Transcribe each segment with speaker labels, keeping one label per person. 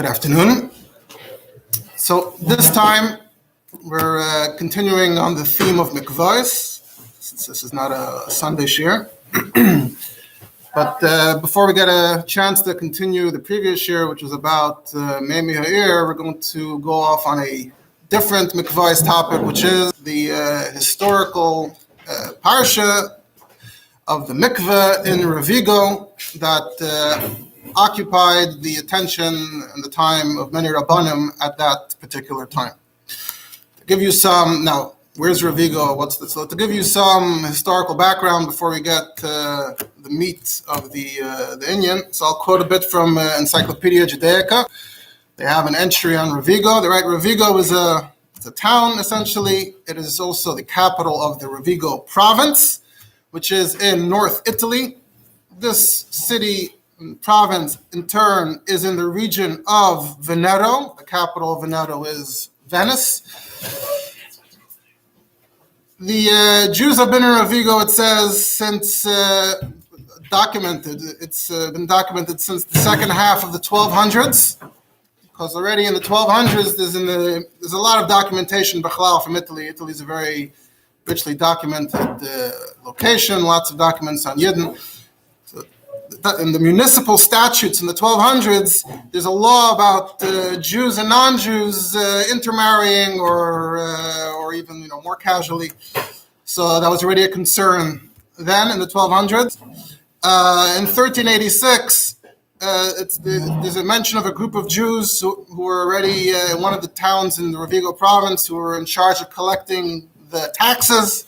Speaker 1: Good afternoon. So this time we're continuing on the theme of mikvahs, since this is not a Sunday shiur. But before we get a chance to continue the previous shiur, which was about Meimi Ha'ir, we're going to go off on a different mikvahs topic, which is the historical parsha of the mikvah in Rovigo that occupied the attention and the time of many Rabbanim at that particular time. To give you some, now, where's Rovigo? What's this? So to give you some historical background before we get to the meat of the inyan, so I'll quote a bit from Encyclopedia Judaica. They have an entry on Rovigo. They write Rovigo is a town, essentially. It is also the capital of the Rovigo province, which is in North Italy. This city province, in turn, is in the region of Veneto. The capital of Veneto is Venice. The Jews have been in Rovigo, it says, since documented. It's been documented since the second half of the 1200s, because already in the 1200s there's a lot of documentation from Italy. Italy is a very richly documented location, lots of documents on Yidden. In the municipal statutes in the 1200s, there's a law about Jews and non-Jews intermarrying, or even more casually. So that was already a concern then in the 1200s. In 1386, there's a mention of a group of Jews who were already in one of the towns in the Rovigo province who were in charge of collecting the taxes.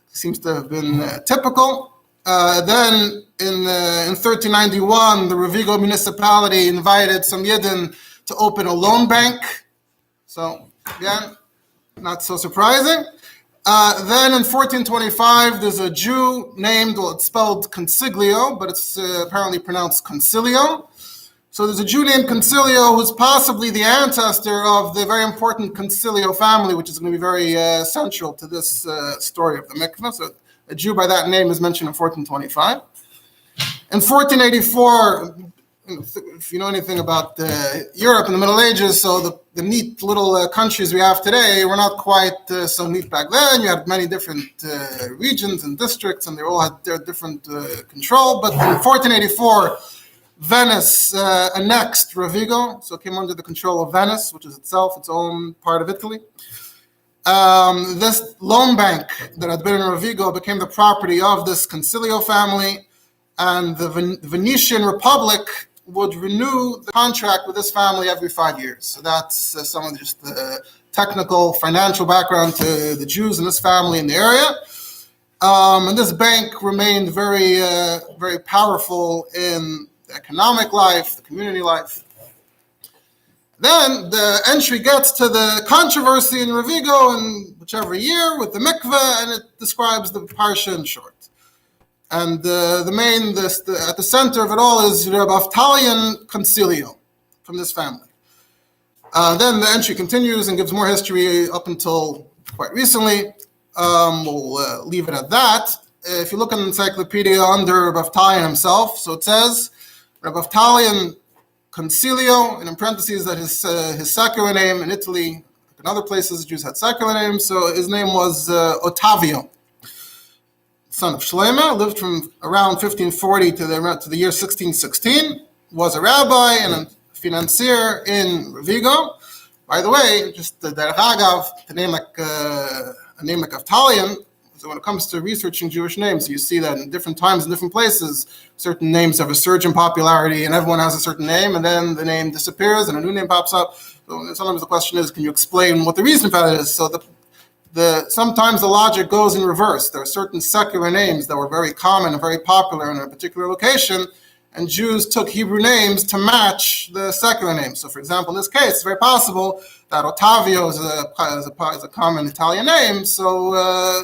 Speaker 1: Seems to have been typical. Then in 1391, the Rovigo municipality invited some Yidden to open a loan bank. So again, not so surprising. Then in 1425, there's a Jew named, it's spelled Consiglio, but it's apparently pronounced Concilio. So there's a Jew named Concilio who's possibly the ancestor of the very important Concilio family, which is going to be very central to this story of the mikvah. So a Jew by that name is mentioned in 1425. In 1484, if you know anything about Europe in the Middle Ages, so the neat little countries we have today were not quite so neat back then. You had many different regions and districts, and they all had their different control. But in 1484, Venice annexed Rovigo, so it came under the control of Venice, which is itself its own part of Italy. This loan bank that had been in Rovigo became the property of this Concilio family, and the Venetian Republic would renew the contract with this family every 5 years. So that's some of just the technical, financial background to the Jews in this family in the area. And this bank remained very, very powerful in the economic life, the community life. Then the entry gets to the controversy in Rovigo in whichever year with the mikveh, and it describes the parsha in short. And at the center of it all is Rabbi Concilio from this family. Then the entry continues and gives more history up until quite recently. We'll leave it at that. If you look in the encyclopedia under Rabbi himself, so it says Rabbi Concilio, and in parentheses that his secular name in Italy, in other places Jews had secular names, so his name was Ottavio, son of Shlema, lived from around 1540 to the year 1616, was a rabbi and a financier in Rovigo. By the way, just the derech agav, a name like Avtalion, so when it comes to researching Jewish names, you see that in different times and different places, certain names have a surge in popularity and everyone has a certain name, and then the name disappears and a new name pops up. So sometimes the question is, can you explain what the reason for that is? So sometimes the logic goes in reverse. There are certain secular names that were very common and very popular in a particular location, and Jews took Hebrew names to match the secular names. So for example, in this case, it's very possible that Ottavio is a common Italian name, so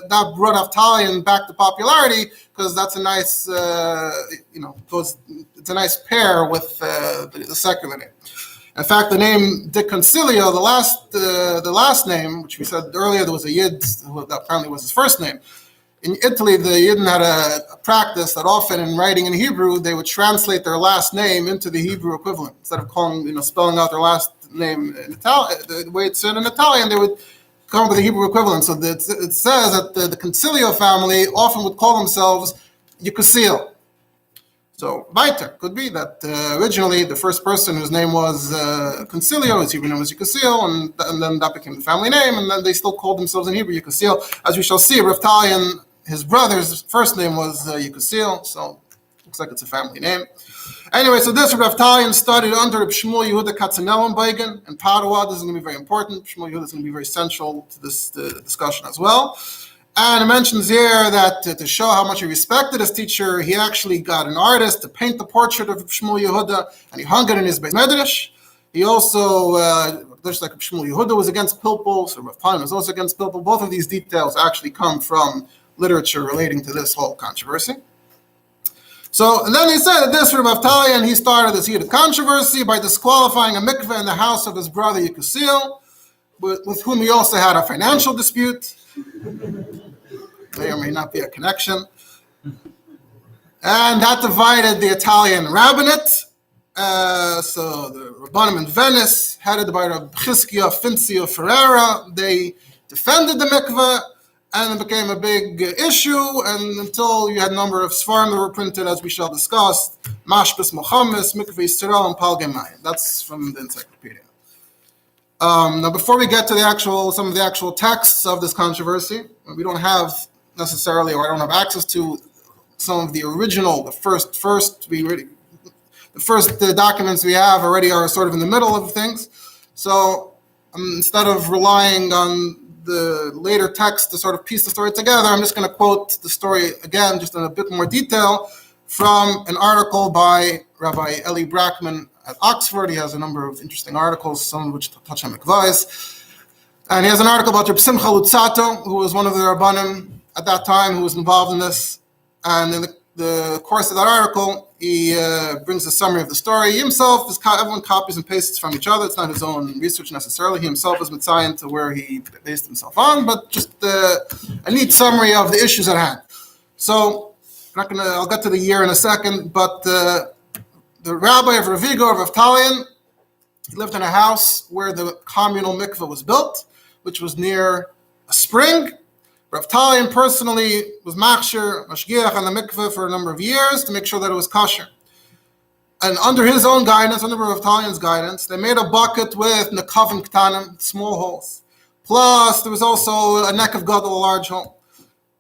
Speaker 1: that brought Avtalion back to popularity because that's a nice, it's a nice pair with the secular name. In fact, the name De Concilio, the last name, which we said earlier, there was a Yid who that apparently was his first name. In Italy, the Yidden had a practice that often in writing in Hebrew, they would translate their last name into the Hebrew equivalent. Instead of spelling out their last name in Italian, the way it's said in Italian, they would come up with a Hebrew equivalent. So it says that the Concilio family often would call themselves Yekusiel. So weiter could be that originally the first person whose name was Concilio, his Hebrew name was Yekusiel, and then that became the family name, and then they still called themselves in Hebrew Yekusiel. As we shall see, Rav Talion, his brother's first name was Yekusiel, so looks like it's a family name. Anyway, so this Rav Talion studied under Reb Shmuel Yehuda Katzenellenbeigen in Padua. This is going to be very important. Shmuel Yehuda is going to be very central to this discussion as well. And it mentions here that to show how much he respected his teacher, he actually got an artist to paint the portrait of Shmuel Yehuda, and he hung it in his Beis Medrash. He also, just like Shmuel Yehuda was against Pilpul, so Rav Talion was also against Pilpul. Both of these details actually come from literature relating to this whole controversy. So, and then he said that this Rav Talion, he started this heated controversy by disqualifying a mikveh in the house of his brother Yekusiel, with whom he also had a financial dispute. May or may not be a connection. And that divided the Italian rabbinate. So the Rabbanim in Venice, headed by Rabbi Chizkiah Finzio Ferreira, they defended the mikveh, and it became a big issue, and until you had a number of Sfarim that were printed, as we shall discuss, Mashbis Mohammed, Mikveh Yisrael, and Palgei Mayim. That's from the encyclopedia. Now, before we get to some of the actual texts of this controversy, we don't have necessarily, or I don't have access to some of the original, the first documents we have already are sort of in the middle of things. So instead of relying on the later text to sort of piece the story together, I'm just going to quote the story again, just in a bit more detail, from an article by Rabbi Eli Brackman at Oxford. He has a number of interesting articles, some of which touch on mikvahs. And he has an article about Reb Simcha Lutzato, who was one of the Rabbanim at that time who was involved in this. And in the course of that article, he brings a summary of the story. He himself, everyone copies and pastes from each other. It's not his own research necessarily. He himself is mitzayin to where he based himself on, but just a neat summary of the issues at hand. So I'll get to the year in a second, but the rabbi of Rovigo, Rav Talion, lived in a house where the communal mikveh was built, which was near a spring. Rav Talion personally was mashgiach on the mikveh for a number of years to make sure that it was kosher. And under his own guidance, under Rav Talion's guidance, they made a bucket with nekavim ktanim, small holes. Plus, there was also a neck of gadol, a large hole,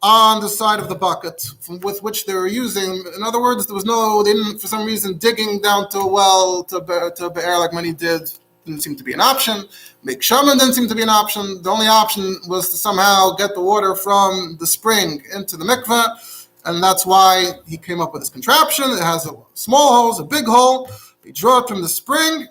Speaker 1: on the side of the bucket with which they were using. In other words, they didn't, for some reason, digging down to a well, to a be'er like many did, didn't seem to be an option. Make shaman didn't seem to be an option. The only option was to somehow get the water from the spring into the mikveh, and that's why he came up with this contraption. It has a small hole, a big hole. They draw it from the spring,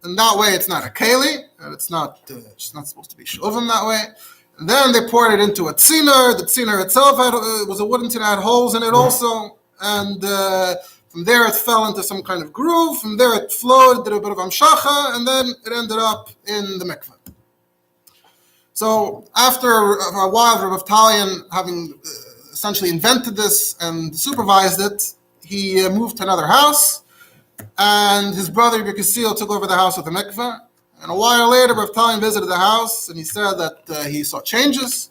Speaker 1: and that way it's not a keli, and it's not supposed to be shuvim that way. And then they poured it into a tziner. The tziner itself was a wooden tziner, had holes in it also, and from there it fell into some kind of groove. From there it flowed, did a bit of amshacha, and then it ended up in the mikveh. So after a while, Rav Talion, having essentially invented this and supervised it, he moved to another house, and his brother Yekusiel took over the house with the mikveh. And a while later, Rav Talion visited the house, and he said that he saw changes.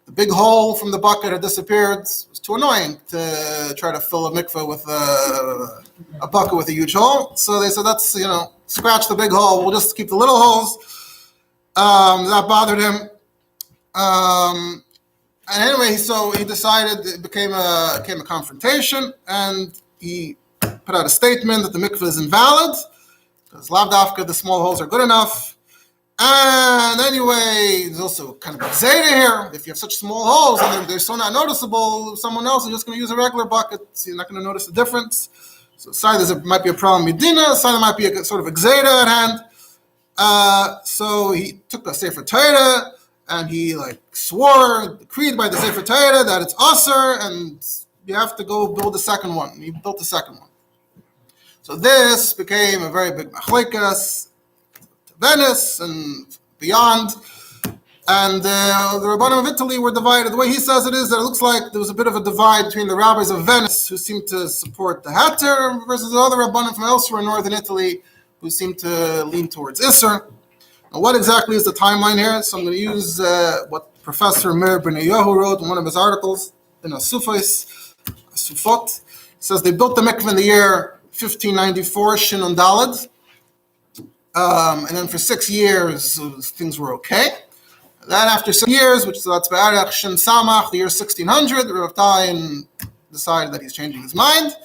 Speaker 1: The big hole from the bucket had disappeared. It was too annoying to try to fill a mikveh with a bucket with a huge hole. So they said, let's, scratch the big hole. We'll just keep the little holes. That bothered him. And anyway, so he decided it became a confrontation, and he put out a statement that the mikveh is invalid, because lav dafka, the small holes are good enough. And anyway, there's also kind of a zeta here. If you have such small holes and they're so not noticeable, someone else is just going to use a regular bucket, so you're not going to notice the difference. So there might be a problem with Medina, so there might be a sort of exeta at hand. So he took the Sefer Torah, and he decreed by the Sefer Torah that it's aser, and you have to go build the second one. And he built the second one. So this became a very big machlekas to Venice and beyond. And the Rabbanim of Italy were divided. The way he says it is that it looks like there was a bit of a divide between the rabbis of Venice, who seemed to support the Heter, versus the other Rabbanim from elsewhere in northern Italy, who seemed to lean towards Isser. Now, what exactly is the timeline here? So I'm going to use what Professor Meir Ben Yehu wrote in one of his articles in Sufot. He says they built the mikvah in the year 1594, Shin and Daled. And then for 6 years, things were okay. Then after 6 years, which is that's Be'arech Shin Samach, the year 1600, Rav Tayin decided that he's changing his mind.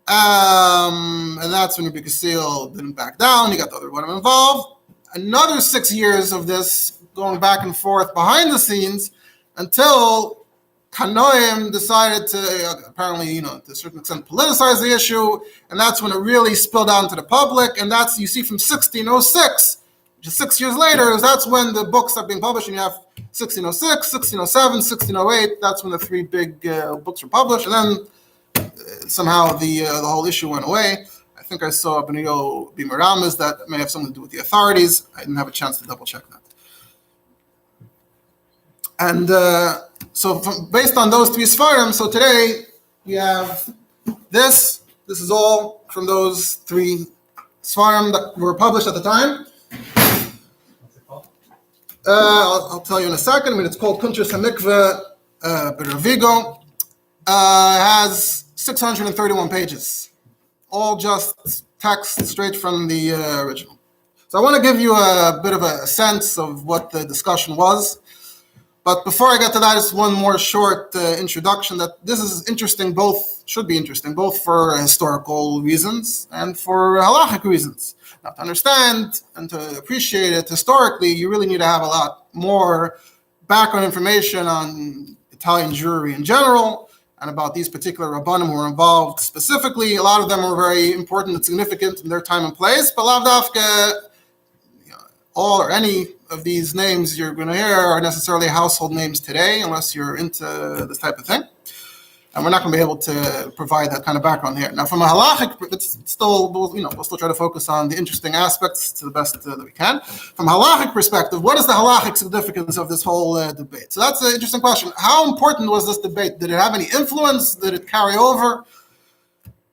Speaker 1: And that's when Rabbi Kasil didn't back down. He got the other one involved. Another 6 years of this going back and forth behind the scenes until Kanoim decided to, apparently, to a certain extent, politicize the issue. And that's when it really spilled out into the public. And that's, you see, from 1606, which is 6 years later, that's when the books are being published. And you have 1606, 1607, 1608. That's when the 3 big books were published. And then somehow the whole issue went away. I think I saw Benio Bimaramas that may have something to do with the authorities. I didn't have a chance to double check that. And based on those 3 Sfarim, so today we have this. This is all from those 3 Sfarim that were published at the time.
Speaker 2: What's it called?
Speaker 1: I'll tell you in a second. I mean, it's called Kuntres HaMikvah Rovigo. Has 631 pages. All just text straight from the original. So I want to give you a bit of a sense of what the discussion was. But before I get to that, just one more short introduction that this is interesting, should be interesting, both for historical reasons and for halachic reasons. Now, to understand and to appreciate it historically, you really need to have a lot more background information on Italian Jewry in general, and about these particular Rabbanim who were involved specifically. A lot of them were very important and significant in their time and place, but lav dafka, all or any of these names you're going to hear are necessarily household names today, unless you're into this type of thing. And we're not going to be able to provide that kind of background here. Now, from a halachic, we'll still try to focus on the interesting aspects to the best that we can. From a halachic perspective, what is the halachic significance of this whole debate? So that's an interesting question. How important was this debate? Did it have any influence? Did it carry over?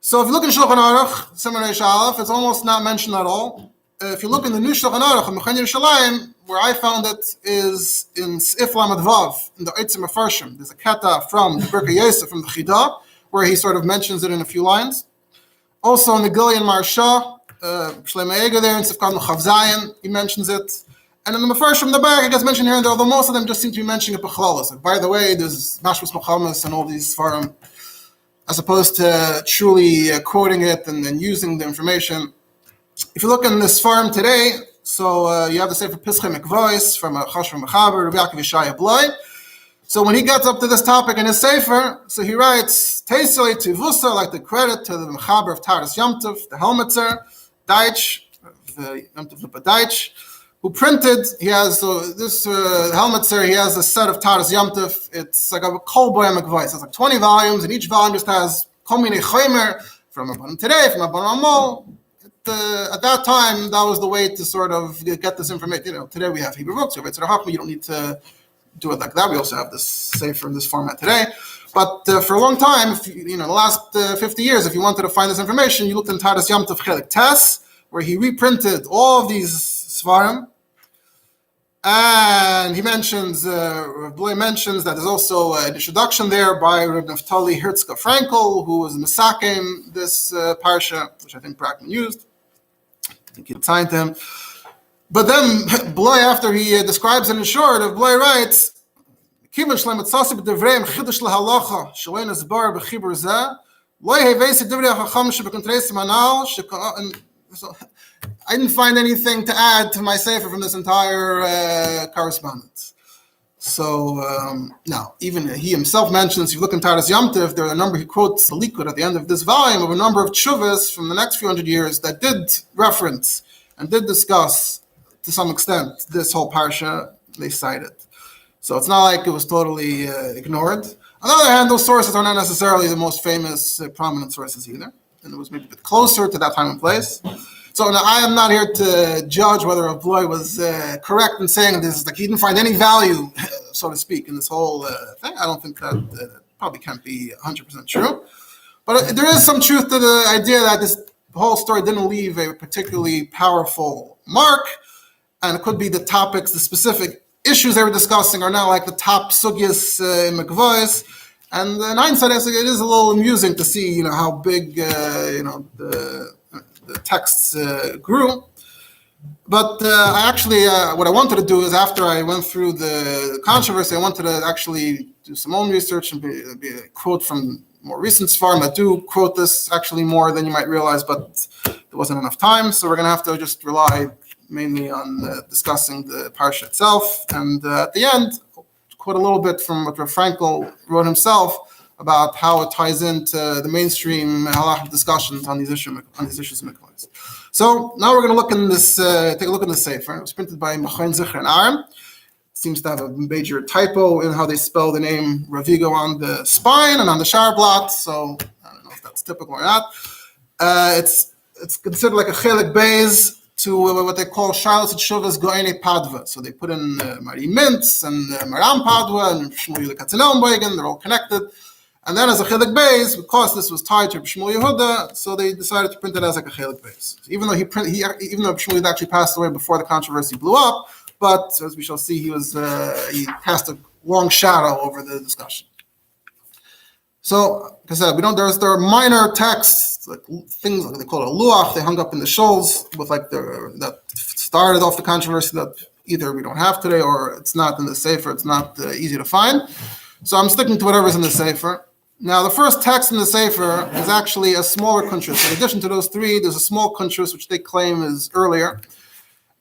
Speaker 1: So if you look in Shulchan Aruch, Siman Reish Aleph, it's almost not mentioned at all. If you look in the New Shulchan Aruch, in Mechan Yerushalayim, where I found it is in Sif Lamed Vav, in the Eitzim Mefarshim. There's a kata from the Birkei Yosef, from the Chidah, where he sort of mentions it in a few lines. Also in the Gillian Marsha, Shlomo Eger there in Sif Katan Chav Zayin, he mentions it. And in the Mefarshim, the back, it gets mentioned here and there, although most of them just seem to be mentioning it b'chlalos. Like, by the way, there's Mashmas Mechamas and all these Sfarim, as opposed to truly quoting it and then using the information. If you look in this Sfarim today, so you have the Sefer Pischei Mikvos from a Chashon Mechaber, Rabbi Yaakov Yeshaya Bloi. So when he gets up to this topic in his Sefer, so he writes, Teisei Tivusa, like the credit to the Mechaber of Taras Yom Tov, the Helmetzer, Deitch, the Yom Tov Lipa Deitch, who printed, he has, so this Helmetzer, he has a set of Taras Yom Tov. It's like a Kol Boya Mikvos. It's like 20 volumes, and each volume just has Kol Minei Chomer from Rabbanim today, from Rabbanim Amol. At that time, that was the way to sort of get this information. Today we have Hebrew books, you don't need to do it like that. We also have this Sefer in this format today. But for a long time, the last 50 years, if you wanted to find this information, you looked in Taras Yom Tov Chelik Tes, where he reprinted all of these Svarim. And he mentions, Rav Bloi mentions that there's also an introduction there by Reb Naftali Herzka Frankel, who was Mesakim, this parsha, which I think Brackman used. I think he signed him. But then Bloi, after he describes it in short, Bloi writes, Kivan Shlem Etzasib Devreim Chidush LaHalacha Shalein Azbar B'Chibur Zeh Loi Hevesi Divrei HaChacham Shebekontreis Manal. I didn't find anything to add to my sefer from this entire correspondence. So now, even he himself mentions, if you look in Taras Yom Tov, there are a number, he quotes the Likud at the end of this volume of a number of tshuvas from the next few hundred years that did reference and did discuss, to some extent, this whole parsha. They cited. So it's not like it was totally ignored. On the other hand, those sources are not necessarily the most famous, prominent sources either. And it was maybe a bit closer to that time and place. So now, I am not here to judge whether Avloy was correct in saying this. Like, he didn't find any value, so to speak, in this whole thing. I don't think that probably can't be 100% true. But there is some truth to the idea that this whole story didn't leave a particularly powerful mark, and it could be the topics, the specific issues they were discussing are not like the top sugyas in mikvahs. And in hindsight, it is a little amusing to see, how big, the texts grew. But I actually, what I wanted to do is, after I went through the controversy, I wanted to actually do some own research and be a quote from more recent Sfarim that do quote this actually more than you might realize, but there wasn't enough time, so we're going to have to just rely mainly on discussing the parsha itself. And at the end, quote a little bit from what Rav Frankel wrote himself about how it ties into the mainstream halachic discussions on these issues of mikvahs. So now we're going to look in this, take a look in the sefer. It was printed by Machon Zichron Aram. It seems to have a major typo in how they spell the name Rovigo on the spine and on the shower blot. So I don't know if that's typical or not. It's considered like a chelik beis to what they call Charlotte Shuvas Goene Padva. So they put in Mari Mintz and Maram Padva and Shmuel Katzenelnbogen. They're all connected. And then as a chelik beis, because this was tied to Shmuel Yehuda, so they decided to print it as like a chelik beis. So even though even though Shmuel had actually passed away before the controversy blew up, but as we shall see, he cast a long shadow over the discussion. So, like I said, there are minor texts, like things like they call it a luach, they hung up in the shoals with that started off the controversy that either we don't have today or it's not in the sefer, it's not easy to find. So I'm sticking to whatever's in the sefer. Now, the first text in the sefer is actually a smaller kuntris. In addition to those three, there's a small kuntris which they claim is earlier.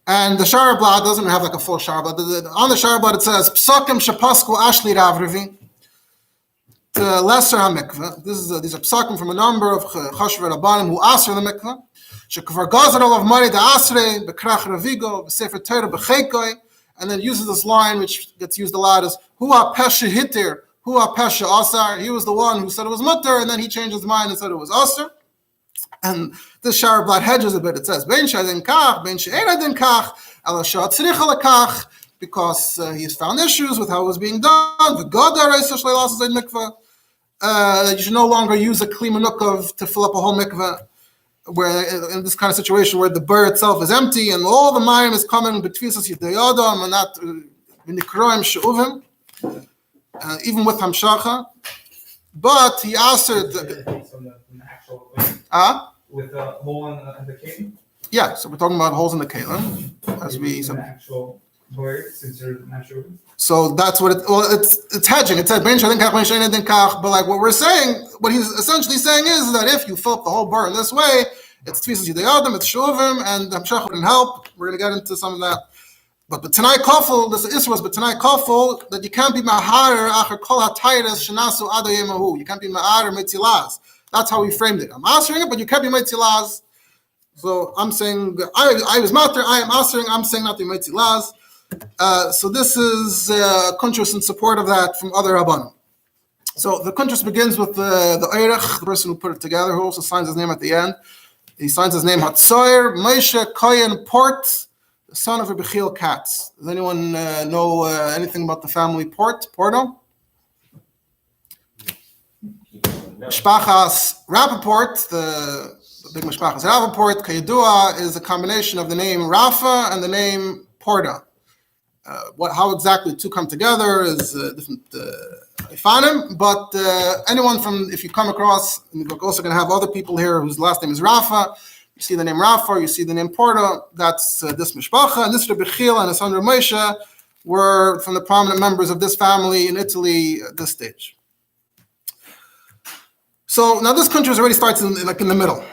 Speaker 1: And the Shara Blad doesn't have like a full Shara Blad. On the Shara Blad it says, Psakim Shapasku Ashli Ravrivi, to Lesser HaMikvah. These are Psakim from a number of Chashver Rabbanim who Asr the Mikvah. Shekvar Gazarov of Mari the Asre, Bekrach Rovigo, Sefer Torah Bechekoi, and then uses this line which gets used a lot as, Hua Pesha Hitir, Hua Pesha Asar. He was the one who said it was Mutter, and then he changed his mind and said it was Asr. And this Shara Blad hedges a bit. It says, Ben Shadin Kach, Ben She'eradin Kach, Ala Shat Tzrich Ala Kach, because he's found issues with how it was being done. That you should no longer use a kli menukov to fill up a whole mikveh, where in this kind of situation where the bar itself is empty and all the mayim is coming betfisas yidayadam and not v'nikroim she'uvim, even with hamshacha. But he answered
Speaker 2: with a hole in the kelim?
Speaker 1: Yeah, so we're talking about holes in the kelim, as we said.
Speaker 2: Actual word, since there's an actual.
Speaker 1: So that's what it's hedging. It said ben shadin kach, ben shadin kach, but like what we're saying, what he's essentially saying is that if you fill up the whole bar in this way, it's tfisas yidayadam, it's shuvim, and hamshach wouldn't help. We're going to get into some of that. But B'tanai Kofel, this issue was B'tanai Kofel, that you can't be ma'arer acher kol ha'tayres shenasu ado yemahu. You can't be ma'arer mitzilaz. That's how we framed it. I'm answering it, but you can't be mitzilaz. So I'm saying, I was matter, I am answering, I'm saying not the mitzilaz. So this is kuntras in support of that from other Rabbanim. So the kuntras begins with the Eirech, the person who put it together, who also signs his name at the end. He signs his name Hatzoyer Moshe Koyen Port, the son of Rabbi Katz. Does anyone know anything about the family Porto? Mishpachas Rappaport, the big Mishpachas Rappaport, Kayadua, is a combination of the name Rafa and the name Porta. How exactly the two come together is different ifanim, but anyone from, if you come across, and we're also going to have other people here whose last name is Rafa, you see the name Rafa, you see the name Porta, that's this Mishpacha, and this Rabbi Chil and his son Moshe were from the prominent members of this family in Italy at this stage. So now this country already starts in the middle,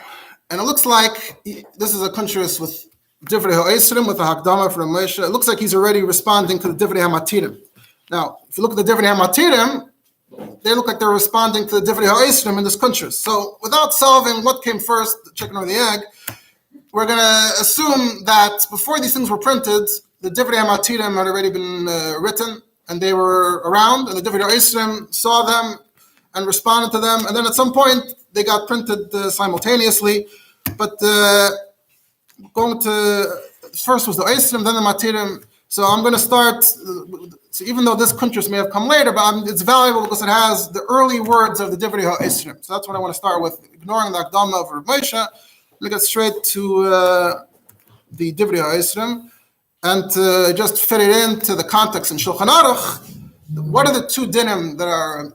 Speaker 1: and it looks like this is a country with Divrei Ha'esrim, with a Hakdama from Moshe. It looks like he's already responding to the Divrei HaMatirim. Now, if you look at the Divrei HaMatirim, they look like they're responding to the Divrei Ha'esrim in this country. So without solving what came first, the chicken or the egg, we're going to assume that before these things were printed, the Divrei HaMatirim had already been written, and they were around, and the Divrei Ha'esrim saw them and responded to them, and then at some point they got printed simultaneously. But going to, first was the Eisrim, then the Matirim. So I'm going to start, so even though this kuntrus may have come later, but it's valuable because it has the early words of the Divrei HaEsrim. So that's what I want to start with, ignoring the Akdama of Rav Moshe. Let me get straight to the Divrei HaEsrim and just fit it into the context in Shulchan Aruch. What are the two dinim that are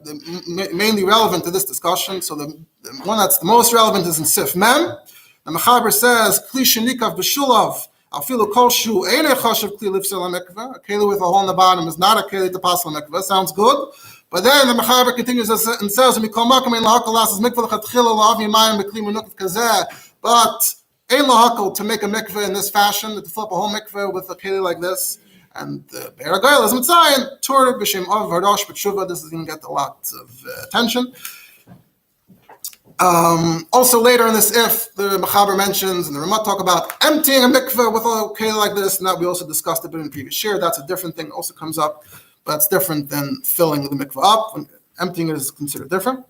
Speaker 1: mainly relevant to this discussion? So the one that's the most relevant is in Sif Mem. The Mechaber says, Kli shenikav b'shulav, afilu kol shu einei chashav kli lifsel mikvah. A keli with a hole in the bottom is not a keli to pass mikvah. Sounds good. But then the Mechaber continues and says, Mikol makom ein lahakol lasas mikvah l'chatchila la'av yimayim b'kli menukav kazeh. But ein lahakol to make a mikvah in this fashion, to flip a whole mikvah with a keli like this. And Be'er HaGoyel is Mitzayin, Tur b'shem Av Hardosh b'tshuva. This is going to get a lot of attention. Also later in this the Mechaber mentions, and the Ramah talk about emptying a mikveh with a keli like this, and that we also discussed a bit in the previous year. That's a different thing, also comes up, but it's different than filling the mikveh up. When emptying it is considered different.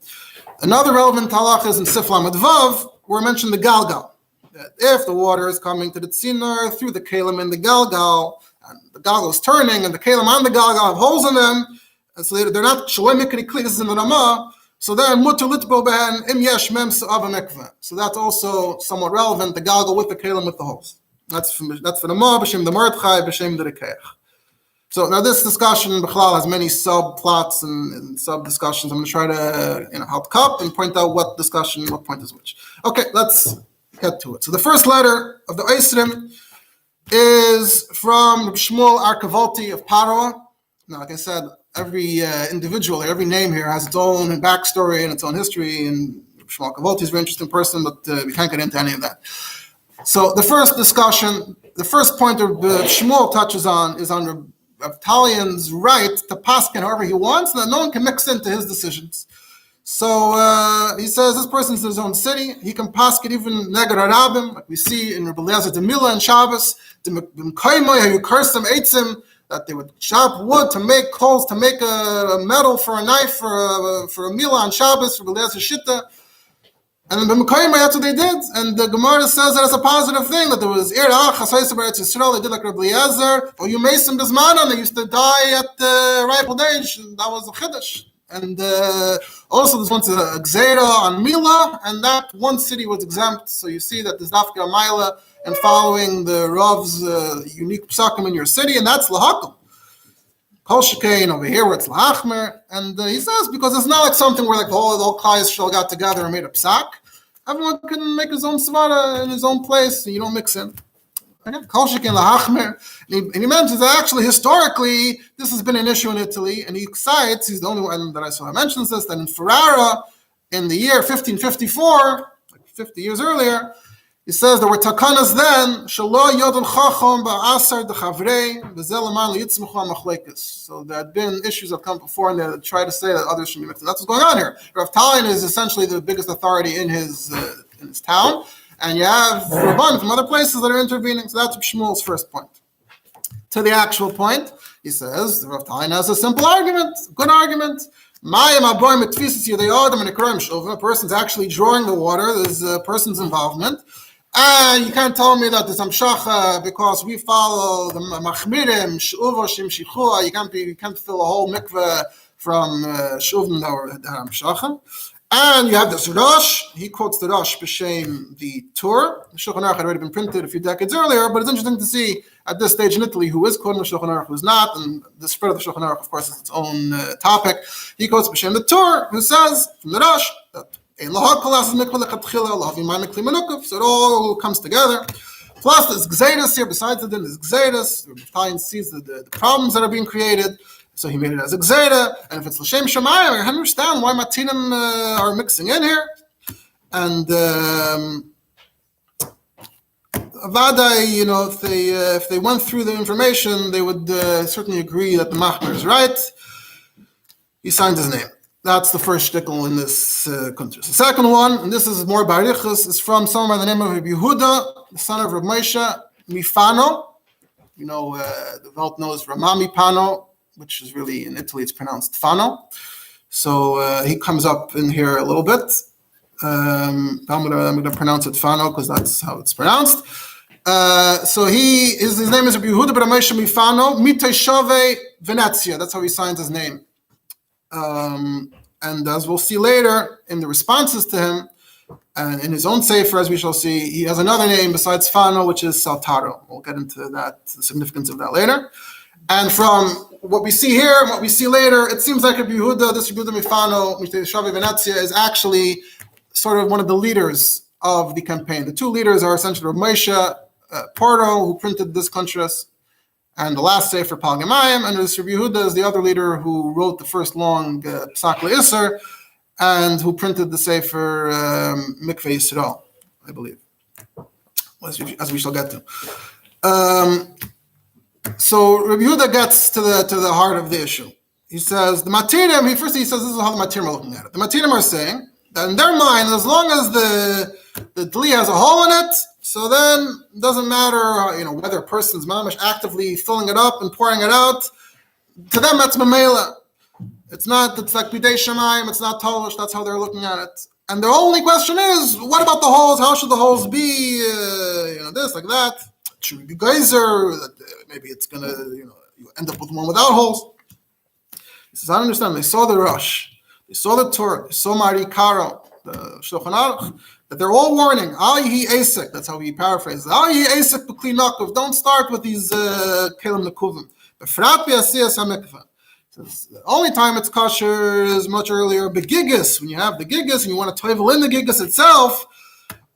Speaker 1: Another relevant halacha is in Sif Lamed Vav, where I mentioned the Galgal. That if the water is coming to the tziner through the kelim in the Galgal, and the Galgal is turning, and the kelim on the Galgal have holes in them, and so they're not shalom mikri kli. This is in the Ramah. So then mutter litbo behen im yesh mems of a mikveh. So that's also somewhat relevant. The Galgal with the kelim with the holes. That's for the Ramah b'shem the Mordechai b'shem the Rekeach. So now this discussion B'chlal has many subplots and sub discussions. I'm going to try to help cup and point out what point is which. Okay, let's get to it. So the first letter of the Eisrim is from Rabbi Shmuel Arkavolti of Paroa. Now, like I said, every individual, every name here has its own backstory and its own history, and Rabbi Shmuel Arkavolti is a very interesting person, but we can't get into any of that. So the first discussion, the first point that Shmuel touches on is on Rav Talian's right to paskin however he wants, and that no one can mix into his decisions. So he says this person's in his own city. He can paskin even negar harabim, like we see in Rabbi Eliezer Demila and Shabbos, that they would chop wood to make coals, to make a metal for a knife, for a meal on Shabbos, for Rabbi Eliezer Shitta. And then that's what they did. And the Gemara says that it's a positive thing, that there was Yisrael, they did like Rabbi Eliezer, or you Mason Bismanan, they used to die at the ripe old age, and that was a chiddush. And also this one's a Gzeira on Mila, and that one city was exempt. So you see that there's Dafka Mila and following the Rav's unique psakim in your city, and that's Lahakal. Kol Shekain over here where it's Lahachmer, and he says because it's not like something where like the whole Klal Yisrael got together and made a psak. Everyone can make his own svara in his own place, and you don't mix in. Kol Shekain Lahachmer, and he mentions that actually historically this has been an issue in Italy, and he cites, he's the only one that I saw mentions this, that in Ferrara in the year 1554, like 50 years earlier, he says there were takanas then, shelo yodel chacham ba'asar dechavrei v'zel aman liyitzmuchu machlekes. So there had been issues that come before, and they try to say that others should be mixed. That's what's going on here. Rav Talian is essentially the biggest authority in his town, and you have Rabban from other places that are intervening. So that's Shmuel's first point. To the actual point, he says Rav Talian has a simple argument, good argument. A person's actually drawing the water. There's a person's involvement. And you can't tell me that there's amshacha because we follow the machmirim, shuvoshim shichua. You can't fill a whole mikveh from shuvim or amshacha. And you have this Rosh. He quotes the Rosh b'shem the Tur. The Shulchan Aruch had already been printed a few decades earlier, but it's interesting to see at this stage in Italy who is quoting the Shulchan Aruch, who's not, and the spread of the Shulchan Aruch, of course, is its own topic. He quotes b'shem the Tur, who says from the Rosh that so it all comes together. Plus, there's Gzeidas here. Besides it, there's Gzeidas. Rabbi sees the problems that are being created. So he made it as a Gzeida. And if it's L'Shem Shemayim, I understand why Matinim are mixing in here. And Avada, if they went through the information, they would certainly agree that the Machmer is right. He signed his name. That's the first shtickle in this country. The second one, and this is more barichus, is from someone by the name of Rabbi Yehuda, the son of Rabbi Moshe Mifano. The world knows Ramami Pano, which is really in Italy it's pronounced Fano. So he comes up in here a little bit. I'm gonna pronounce it Fano because that's how it's pronounced. So his name is Rabbi Yehuda ben Moshe Mifano, Miteshave Venezia. That's how he signs his name. And as we'll see later in the responses to him, and in his own sefer, as we shall see, he has another name besides Fano, which is Saltaro. We'll get into that, the significance of that later. And from what we see here and what we see later, it seems like Rabbi Yehuda, this Rabbi Yehuda Mifano, Miteshave Venezia, is actually sort of one of the leaders of the campaign. The two leaders are essentially Rabbi Moshe Porto, who printed this contrast, and the last sefer Palgamayim, and this Rabbi Yehuda is the other leader who wrote the first long Psak L'Isser, and who printed the sefer Mikvah Yisrael, I believe, as we shall get to. So Rabbi Yehuda gets to the heart of the issue. He says the Matirim. He says this is how the Matirim are looking at it. The Matirim are saying that in their mind, as long as the dli has a hole in it, so then it doesn't matter, whether a person's mamish actively filling it up and pouring it out. To them, that's mamela. It's like bidei shamayim. It's not tolish. That's how they're looking at it. And their only question is, what about the holes? How should the holes be? This, like that. Should we be geyser? Maybe it's gonna, you end up with one without holes. He says, I don't understand. They saw the Rosh, they saw the Torah, they saw Mari Karo, the Shulchan Aruch, that they're all warning. Ayi Asik. That's how he paraphrases. Ayi Asik b'kli nakov. Don't start with these kelim nekuvim. Befrat b'asiyas hamikvah. The only time it's kosher is much earlier. Begigis, when you have the gigas and you want to toivel in the gigas itself,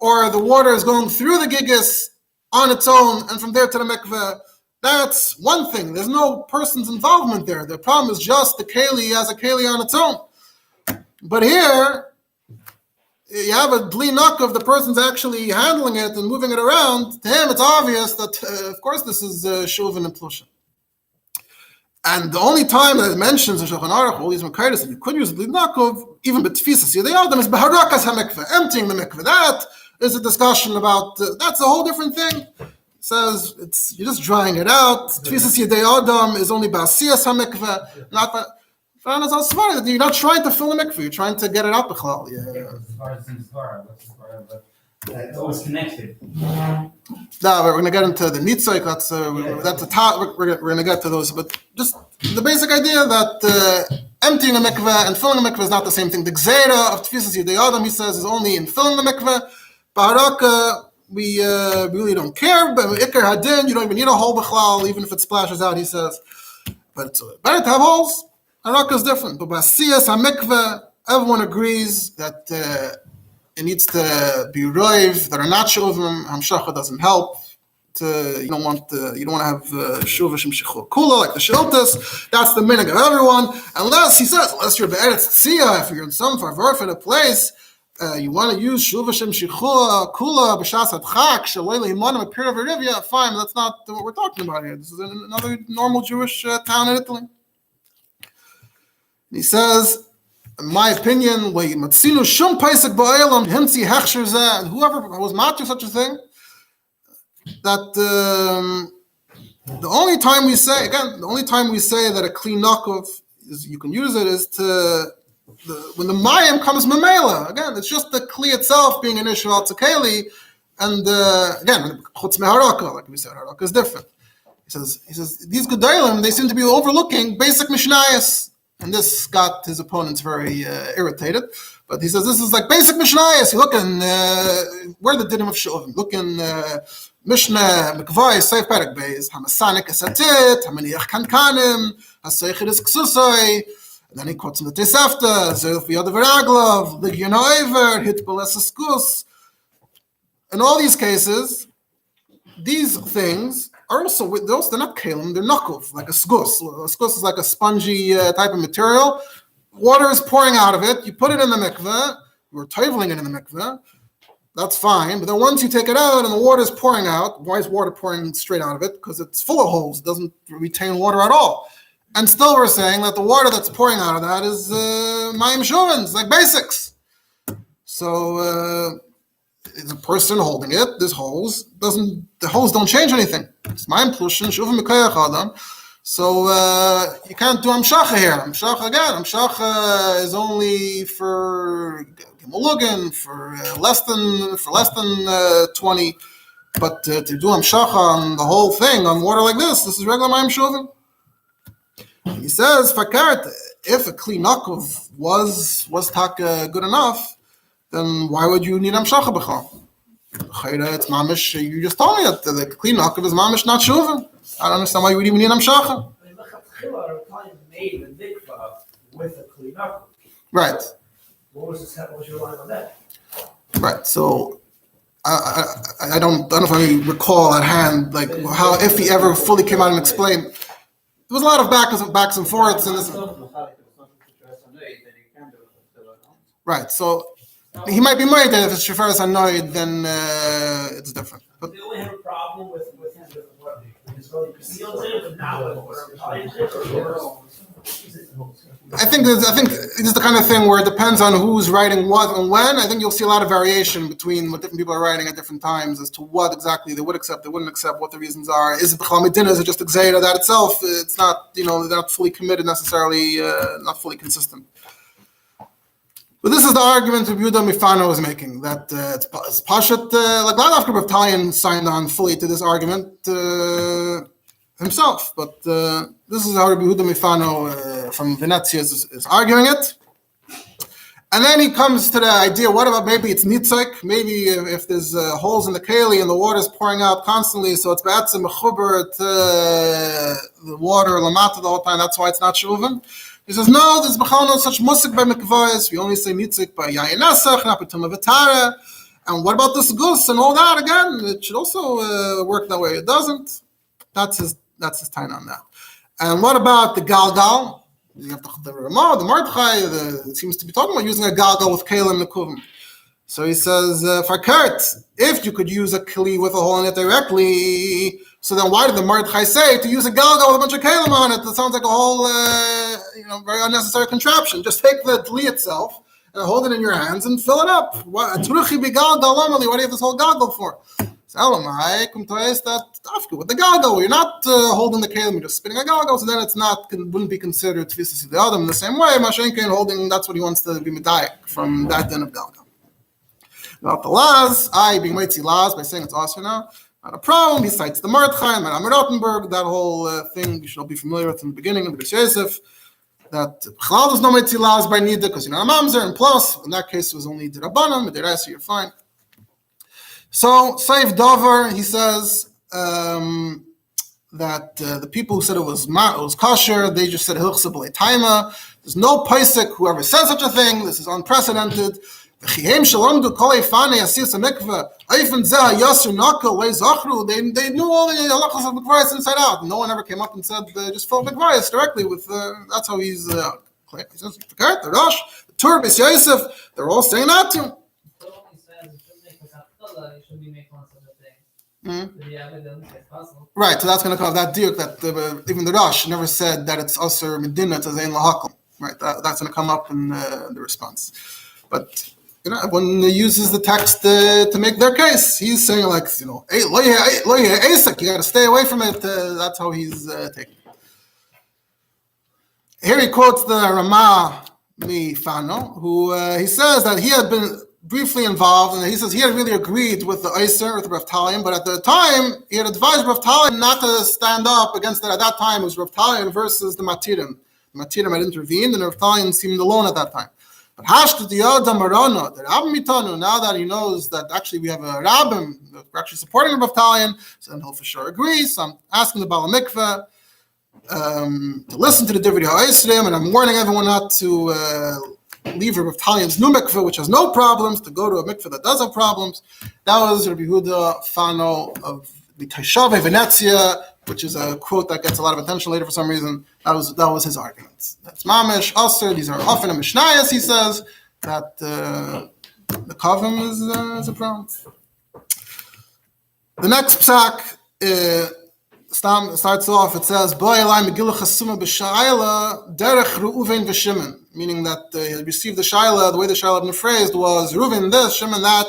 Speaker 1: or the water is going through the gigas on its own, and from there to the mikveh, that's one thing. There's no person's involvement there. The problem is just the keli as a keli on its own. But here, you have a dli nakov, the person's actually handling it and moving it around. To him, it's obvious that, of course, this is shuvin and plushin. And the only time that it mentions in Shulchan Aruch, all these makairis, that you could use dli nakov, even betfisas yadayadam, is beharakas hamikveh, emptying the mikveh. That is a discussion about, that's a whole different thing. It says you're just drying it out. Tfisas yadayadam is only ba'asiyas hamikveh, not by. That you're not trying to fill the mikveh, you're trying to get it out.
Speaker 3: It's always connected.
Speaker 1: No, we're going to get into the nitzoik. That's a top. We're going to get to those, but just the basic idea that emptying a mikveh and filling a mikveh is not the same thing. The gzeira of tfisas yedei adam, he says, is only in filling the mikveh. Baharaka, we really don't care. But ikar hadin, you don't even need a hole b'chlal, even if it splashes out. He says, but it's better to have holes. Haraka is different, but b'asiyas hamikveh, everyone agrees that it needs to be roiv that are not shuvim. Hamshacha doesn't help. You don't want to have shuvah shemshichu kula like the shiltas. That's the minhag of everyone. Unless you're be'eretz tziyah, if you're in some farvarfet place, you want to use shuvah shemshichu kula b'shas adchak shalei lehimanim a pir of erivia. Fine, that's not what we're talking about here. This is another normal Jewish town in Italy. He says, in my opinion, whoever was matter such a thing, that the only time we say that a kli nakov is you can use it is when the mayim comes mamela. Again, it's just the kli itself being an issue al tzakeli, and again, chutz meharaka, like we said, haraka is different. He says these gedolim, they seem to be overlooking basic mishnayos. And this got his opponents very irritated. But he says this is like basic mishnayos. You look in where the dinim of shuvim. Look in Mishnah mikvah seif perek beis hamasanik esatit hamaniach kankanim haseichid es ksusoi. And then he quotes in the Tesafta zeh fi yad v'raglav ligyon ha'over hitbel es eskus. In all these cases, these things are also, they're not kalim, they're nakov, like a skus. A skus is like a spongy type of material. Water is pouring out of it. You put it in the mikveh. You're toiveling it in the mikveh. That's fine. But then once you take it out and the water is pouring out, why is water pouring straight out of it? Because it's full of holes. It doesn't retain water at all. And still we're saying that the water that's pouring out of that is mayim shuvin, like basics. So the person holding it, the holes don't change anything. It's mayim plushin, shuvim mekayach adam. So you can't do amshacha here. Amshacha is only for gemolugin, for less than 20. But to do Amshacha on the whole thing, on water like this is regular Mayim Shuvin. He says, Fakart, if a Kli Nakov was taka good enough, then why would you need Amshacha B'chal? It's mamish, you just told me that the Kli Nakov is mamish not Shuvin. I don't understand why you would even need Amshacha.
Speaker 4: Made a mikvah with a Kli Nakov.
Speaker 1: Right.
Speaker 4: What was your line on that?
Speaker 1: Right. So I don't know if I recall at hand like how if he ever fully came out and explained. There was a lot of backs and forths in this. Right. So he might be married that if it's Shefaris Anoid, then it's different. But
Speaker 4: they only have a problem with him with what his really concealed it, but not with what
Speaker 1: I think it's the kind of thing where it depends on who's writing what and when. I think you'll see a lot of variation between what different people are writing at different times as to what exactly they would accept, they wouldn't accept, what the reasons are. Is it B'chal Medina? Is it just Gzeira that itself? It's not, they're not fully committed necessarily, not fully consistent. But this is the argument Rabbi Yehuda Mifano is making, that it's Pashat, like not after Rav Talion signed on fully to this argument himself, but this is how Rabbi Yehuda Mifano from Venezia is arguing it. And then he comes to the idea, what about maybe it's nitzik, maybe if there's holes in the keli and the water is pouring out constantly, so it's ba'atzim mechuber to the water lamata the whole time, that's why it's not shuvin. He says, no, there's b'chal no such musik by mikvahs. We only say nitzik by yayin nesach, not by tumah v'tara. And what about this gus and all that? Again, it should also work that way. It doesn't. That's his time on that. And what about the galgal? You have the Ramah, the Mordechai. It seems to be talking about using a galgal with kalim nekuvim. So he says, Fakert, if you could use a kli with a hole in it directly, so then why did the Mordechai say to use a galgal with a bunch of kalim on it? That sounds like a whole, very unnecessary contraption. Just take the kli itself and hold it in your hands and fill it up. What do you have this whole galgal for? So with the galgal, you're not holding the kalim, you're just spinning a galgal, so then wouldn't be considered tefisas the adam in the same way. Mashenkein holding, that's what he wants to be medayek from that din of galgal. About the laws, being Meitzi laws by saying it's also now, not a problem. He cites the Mordechai and Madame Rottenberg, that whole thing you should all be familiar with in the beginning of the Yosef, that Chalal does no Meitzi laws by Nida because you're not a mamzer, and plus, in that case, it was only Dirabanan, but the rest you're fine. So, Saif Dover, he says that the people who said it was kosher, they just said Hilchsa B'lei Taima. There's no Paisik who ever said such a thing. This is unprecedented. They knew all the halachas of mikvahs inside out. No one ever came up and said just fill mikvahs directly with. That's how he's. He says the Rosh, the Tur, B'is Yosef. They're all saying that too. Right, so that's going to cause that diuk that even the Rosh never said that it's Aser Medina to Zayin Lahakel. Right, that's going to come up in the response. But everyone uses the text to make their case. He's saying like, hey, Asik, you got to stay away from it. That's how he's taking it. Here he quotes the Ramah Mifano, who he says that he had been briefly involved, and he says he had really agreed with the Eiser, with Rav Talion, but at the time, he had advised Rav Talion not to stand up against it. At that time, it was Rav Talion versus the Matirim. The Matirim had intervened, and Rav Talion seemed alone at that time. But Hashtu Diyada Marano, the Rabbim Mitanu, now that he knows that actually we have a Rabbim, we're actually supporting Rav Talion, so then he'll for sure agree. So I'm asking the Bala Mikveh to listen to the Divrei HaEsrim, and I'm warning everyone not to leave Rav Talion's new mikveh, which has no problems, to go to a mikveh that does have problems. That was Rabbi Yehuda Fano of the Taishave Venezia, which is a quote that gets a lot of attention later for some reason. That was his argument. That's mamish, aser. These are often a mishnayos. He says that the kavim is a problem. The next psak starts off. It says Bo Elai Megillah Chasuma B'Shayla Derech Reuven v'Shimon, meaning that he received the shayla. The way the shayla had been phrased was Reuven this, Shimon that.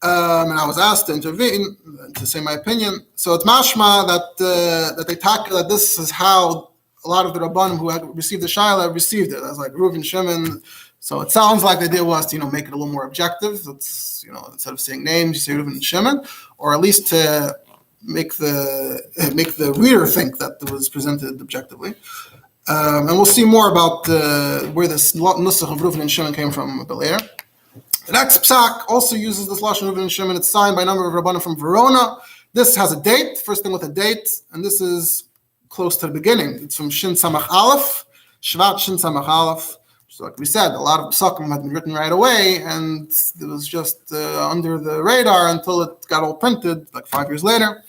Speaker 1: And I was asked to intervene to say my opinion. So it's mashma that this is how a lot of the rabbanim who had received the shayla received it. As like Reuven, Shimon, So it sounds like the idea was to, make it a little more objective. Let's, instead of saying names, you say Reuven and Shimon, or at least to make the reader think that it was presented objectively. And we'll see more about where this nusach of Reuven and Shimon came from a bit later. The next psak also uses this lashon Reuven and Shimon. It's signed by a number of Rabbanim from Verona. This has a date, first thing with a date, and this is close to the beginning. It's from Shin Samach Aleph, Shvat Shin Samach Aleph. So like we said, a lot of psakim had been written right away, and it was just under the radar until it got all printed, like 5 years later.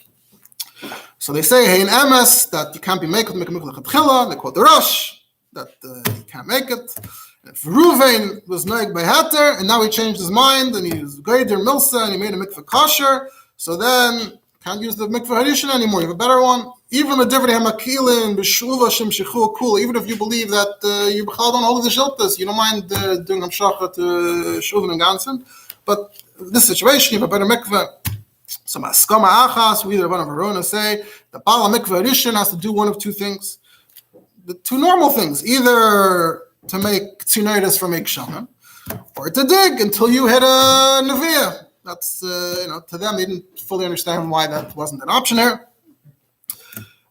Speaker 1: So they say, hey, in MS, that you can't be make mikvah lechatchila. They quote the Rosh, that you can't make it. And if Reuven was noig by heter, and now he changed his mind, and he was geider milsa, and he made a mikvah kosher, so then can't use the mikvah harishin anymore. You have a better one. Even the divrei hamakilin b'shuva shem shechu kula. Even if you believe that you b'chal don't hold the shiltas, you don't mind doing hamshacha to shuvan and gansen. But this situation, you have a better mikvah. So maskama achas, we either one of Verona say the bala mikvah harishin has to do one of two things. The two normal things, either to make tzinoides from Eikshanim, or to dig until you hit a neviah. That's, to them, they didn't fully understand why that wasn't an option here.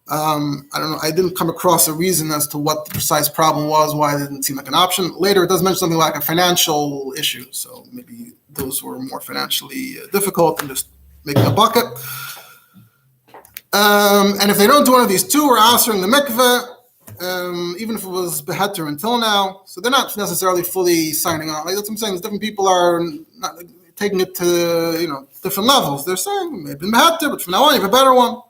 Speaker 1: I don't know, I didn't come across a reason as to what the precise problem was, why it didn't seem like an option. Later, it does mention something like a financial issue, so maybe those were more financially difficult than just making a bucket. And if they don't do one of these two, we're answering the mikveh, even if it was beheter until now, so they're not necessarily fully signing on. Like that's what I'm saying, there's different people are not taking it to, different levels. They're saying, maybe beheter, but from now on you have a better one.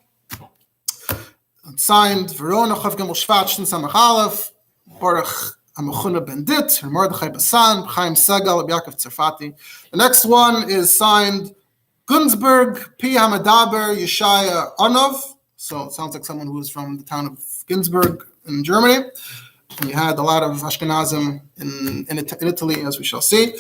Speaker 1: It's signed, Verona, Chav Gimel Shvat, Shin Samach Aleph, Baruch Hamachuna Ben Dit, Mordechai Basan, Chaim Segal, Yaakov Tzarfati. The next one is signed, Gunzburg, Pi Hamadaber, Yeshaya Anov. So it sounds like someone who is from the town of Ginzburg in Germany. And you had a lot of Ashkenazim in Italy, as we shall see.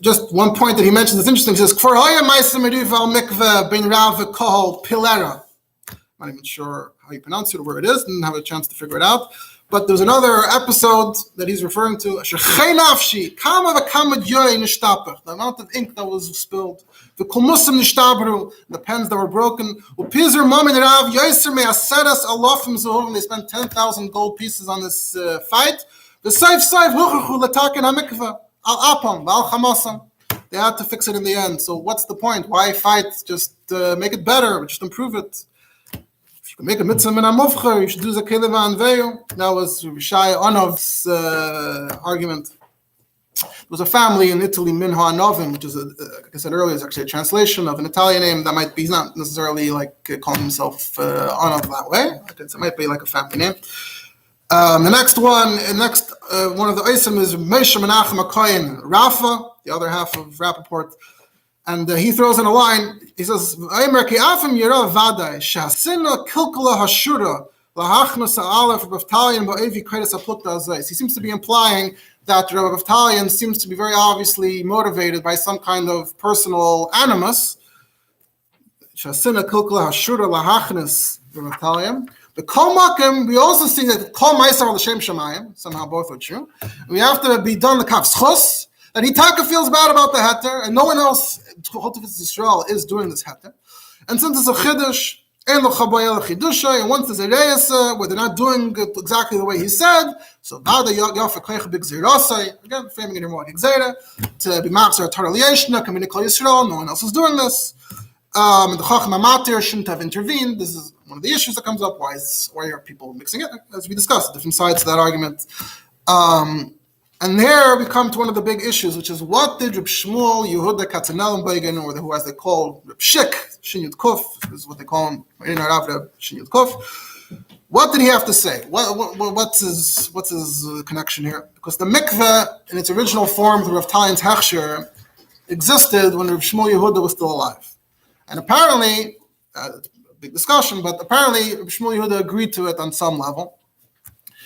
Speaker 1: Just one point that he mentions is interesting. He says, Kfar Haya Maisa Meriva Mikveh Ben Rav Kohol Pilera. I'm not even sure how you pronounce it or where it is. Didn't have a chance to figure it out. But there's another episode that he's referring to. The amount of ink that was spilled. The pens that were broken. They spent 10,000 gold pieces on this fight. They had to fix it in the end. So what's the point? Why fight? Just make it better. Just improve it. If you can make a mitzvah min hamufcher, you should do zakeh v'anveyu. That was Shai Anov's argument. There was a family in Italy, Minha Anovim, which is, like I said earlier, is actually a translation of an Italian name that might be, he's not necessarily like calling himself Anov that way. It might be like a family name. The next one of the Oisim is Moshe Menachem HaKohen Rafa, the other half of Rappaport. And he throws in a line, he says, he seems to be implying that Rabbi Baftalion seems to be very obviously motivated by some kind of personal animus. The Kol Makim, we also see that Kol Ma'aser L'Shem Shamayim, somehow both are true. We have to be done the Kav Schus, that Hitaka feels bad about the heter, and no one else, Israel, is doing this heter. And since it's a Chiddush, and once there's a Reisa, where they're not doing it exactly the way he said, so again, framing in your more Gzera, to be Ma'aser Torah Liyeshna, coming to Kol Yisrael, no one else is doing this. And the Chacham HaMatir shouldn't have intervened. This is one of the issues that comes up. Why are people mixing it? As we discussed, different sides to that argument. And here we come to one of the big issues, which is what did Reb Shmuel Yehuda Katzenellenbogen, or who as they call Reb Shik, Shin Yud Kuf, is what they call him in Arav Reb Shin Yud Kuf. What did he have to say? What's his connection here? Because the mikveh in its original form, the Rav Talion's Hechsher, existed when Reb Shmuel Yehuda was still alive. And apparently, it's a big discussion, but apparently Reb Shmuel Yehuda agreed to it on some level.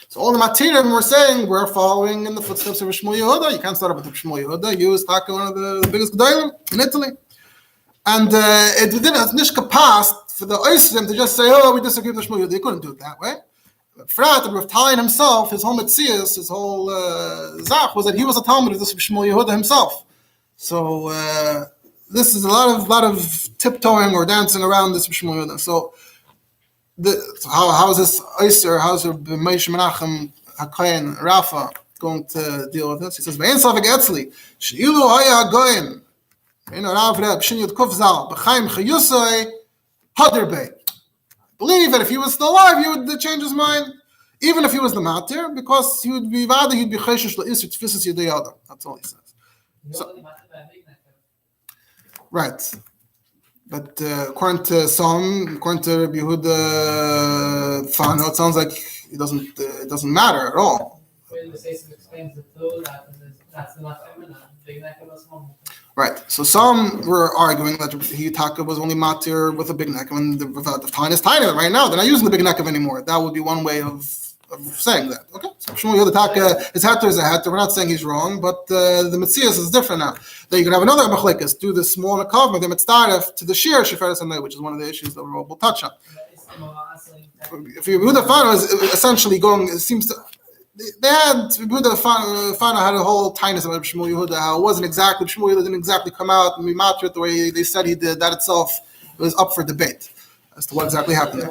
Speaker 1: So all the Matirim were saying, we're following in the footsteps of Reb Shmuel Yehuda. You can't start up with Reb Shmuel Yehuda. You is one of the biggest Gedolim in Italy. And it didn't, Nishka passed for the Oisrim to just say, oh, we disagree with Reb Shmuel Yehuda. You couldn't do it that way. Frat, Rav Talion himself, his whole metzius, his whole zach was that he was a Talmud of this Shmuel Yehuda himself. So this is a lot of tiptoeing or dancing around this Shmuel Yehuda. So how is this Oyster, how's Moshe Menachem HaKohen Rafa going to deal with this? He says, "Ve'en safek etzli, she'ilu haya goyim, Rav Reb Shin Yud Kuf Zal, b'chaim chayusay hader bey." Believe that if he was still alive, he would change his mind, even if he was the matir, because he would be vada, he'd be chayshish la'isr tfisis yedei adam. That's all he says. So, right. But according to some, according to Rabbi Yehuda Fano, it sounds like it doesn't matter at all. Right. So some were arguing that Hitaka was only matir with a big neck, and the Tine is tiny right now. They're not using the big neck anymore. That would be one way of saying that. Okay. So Shmuel Yehuda Taka, his hatter is a hatter. We're not saying he's wrong, but the Metzias is different now. Then you can have another machlekes, do the small makavah, the mitzdaref to the Shiur Sheferes Hanei, which is one of the issues that we'll touch on. If Yehuda Fano is essentially going, it seems to. They had Yehuda Fano had a whole tinus about Shmuel Yehuda, how it wasn't exactly, Shmuel Yehuda didn't exactly come out and be matrit the way they said he did. That itself was up for debate as to what exactly happened there.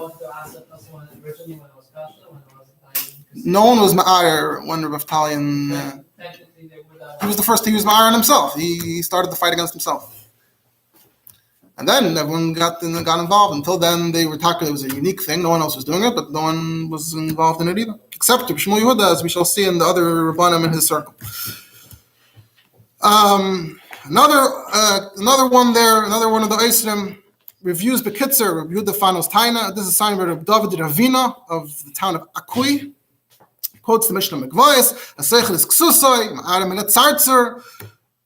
Speaker 1: No one was ma'ar when Rav Talion. He was the first to use ma'ar on himself. He started the fight against himself. And then everyone got involved. Until then, they were talking. It was a unique thing. No one else was doing it, but no one was involved in it either, except Shmuel Yehuda, as we shall see in the other Rabbanim in his circle. Another one there. Another one of the Eisrim reviews Bekitzer Rabbi Yehuda Fano's Taina. This is signed by Rabbi David Ravina of the town of Akui. Quotes the Mishnah Mikvah, a seichel is ksusoi, ma'arim in a tzartzer,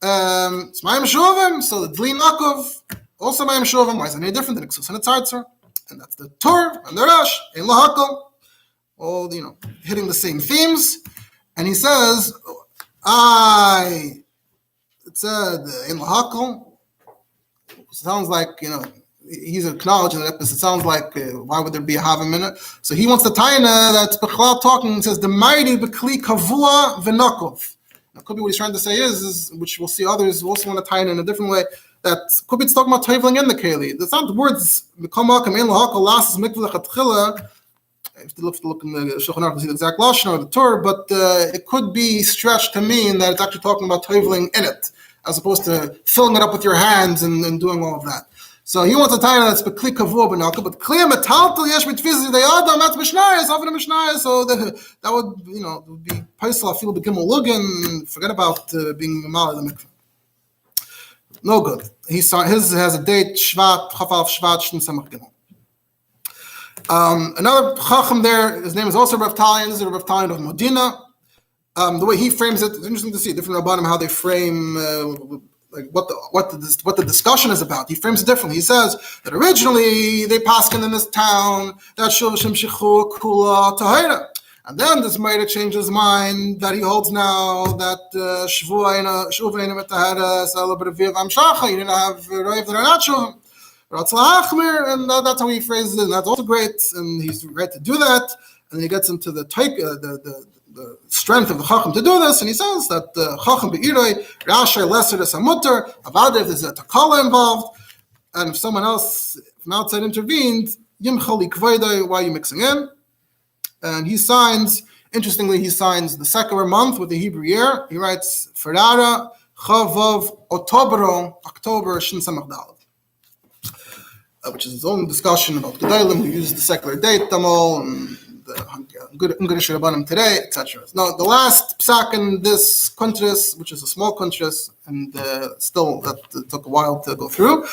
Speaker 1: s'mayim shuvim, so the dli nakov, also mayim shuvim. Why is it any different than a ksus and a tzartzer? And that's the Tur and the Rosh, in lahakol, all, hitting the same themes. And he says, it said, in lahakol, sounds like, he's acknowledging that it sounds like why would there be a havim in it? So he wants the taina that's Bechlal talking and says the mighty bekli kavua v'nakov. Now could be what he's trying to say is which we'll see others also want to taina in a different way. That could be it's talking about toivling in the keli. That's not the words mekamakam in lahakol lasses mikvah lechatchila. I have to look in the Shulchan Aruch to see the exact lashon or the Torah, but it could be stretched to mean that it's actually talking about toivling in it, as opposed to filling it up with your hands and doing all of that. So he wants a title that's bekli kavua b'naka, but kli metaltel yesh mitfiz the adam that's mishnayos often a mishnayos. So that would would be paisel afil b'gimel lugin. Forget about being mal in the mikvah. No good. His has a date Shvat Chafaf Shvat Shin Samach Gimel. Another chacham there. His name is also Rav Talion. This is Rav Talion of Modena. The way he frames it, it's interesting to see different rabbanim how they frame. What the discussion is about. He frames it differently. He says that originally they paskin in this town that shuvashim shichu kula tahira, and then this Meira changed his mind that he holds now that shvuayna metahara celebrate viv amshacha. You didn't have roiv that are not shuvim. And that's how he phrases it. And that's also great, and he's right to do that. And then he gets into the strength of the Chacham to do this, and he says that the Chacham be'iroi, Rashay lesser is a mutter, Avada if there's a takala involved, and if someone else from outside intervened, Yimchali Kvoidoi, why are you mixing in? And he signs the secular month with the Hebrew year. He writes, Ferrara, Chavav, October, Shin Samach Daled. Which is his own discussion about Gedalim, who uses the secular date, Tamol, and good Rabbanim today, etc. Now, the last psak in this kuntris, which is a small kuntris, and still that took a while to go through,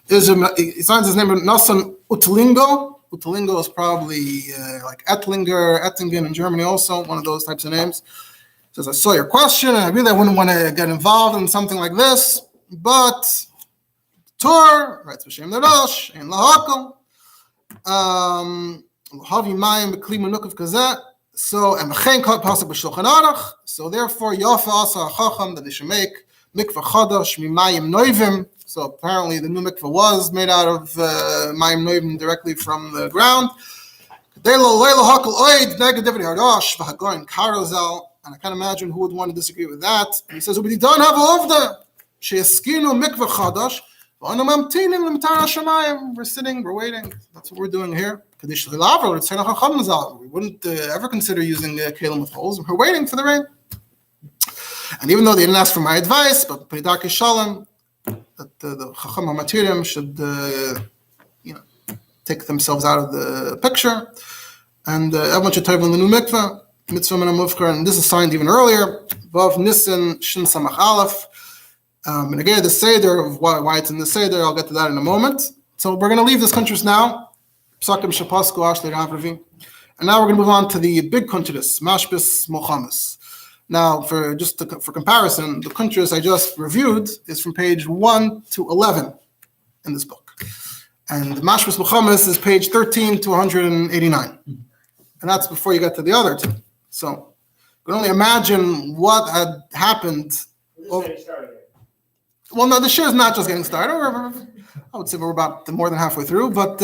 Speaker 1: is he signs his name Nasan Utlingo. Utlingo is probably like Ettingen in Germany, also one of those types of names. He says, I saw your question, and I really wouldn't want to get involved in something like this, but Torah writes B'Shem Nerosh and Lahakol. So and so therefore Yafa also Chacham that they should make mikvah chadash mimayim noivim. So apparently the new mikvah was made out of mayim noivim directly from the ground. And I can't imagine who would want to disagree with that. And he says, we don't have a mikvah chadash. We're sitting, we're waiting. That's what we're doing here. We wouldn't ever consider using kelim with holes. We're waiting for the rain. And even though they didn't ask for my advice, but Peidak Shalom, that the Chacham HaMatirim should, take themselves out of the picture. And everyone should type in the new mikvah, mitzvah min hamufkar, and this is signed even earlier. Vav Nisan Shin Samach Aleph. And again, the Seder, of why it's in the Seder, I'll get to that in a moment. So we're going to leave this countries now. Psakim Shapasku Ashley Rav. And now we're going to move on to the big countries, Mashbis Mochamas. Now, for comparison, the countries I just reviewed is from page 1 to 11 in this book. And the Mashbis Mochamas is page 13 to 189. And that's before you get to the other two. So you can only imagine what had happened. Well, no, the shiur is not just getting started. I would say we're about more than halfway through. But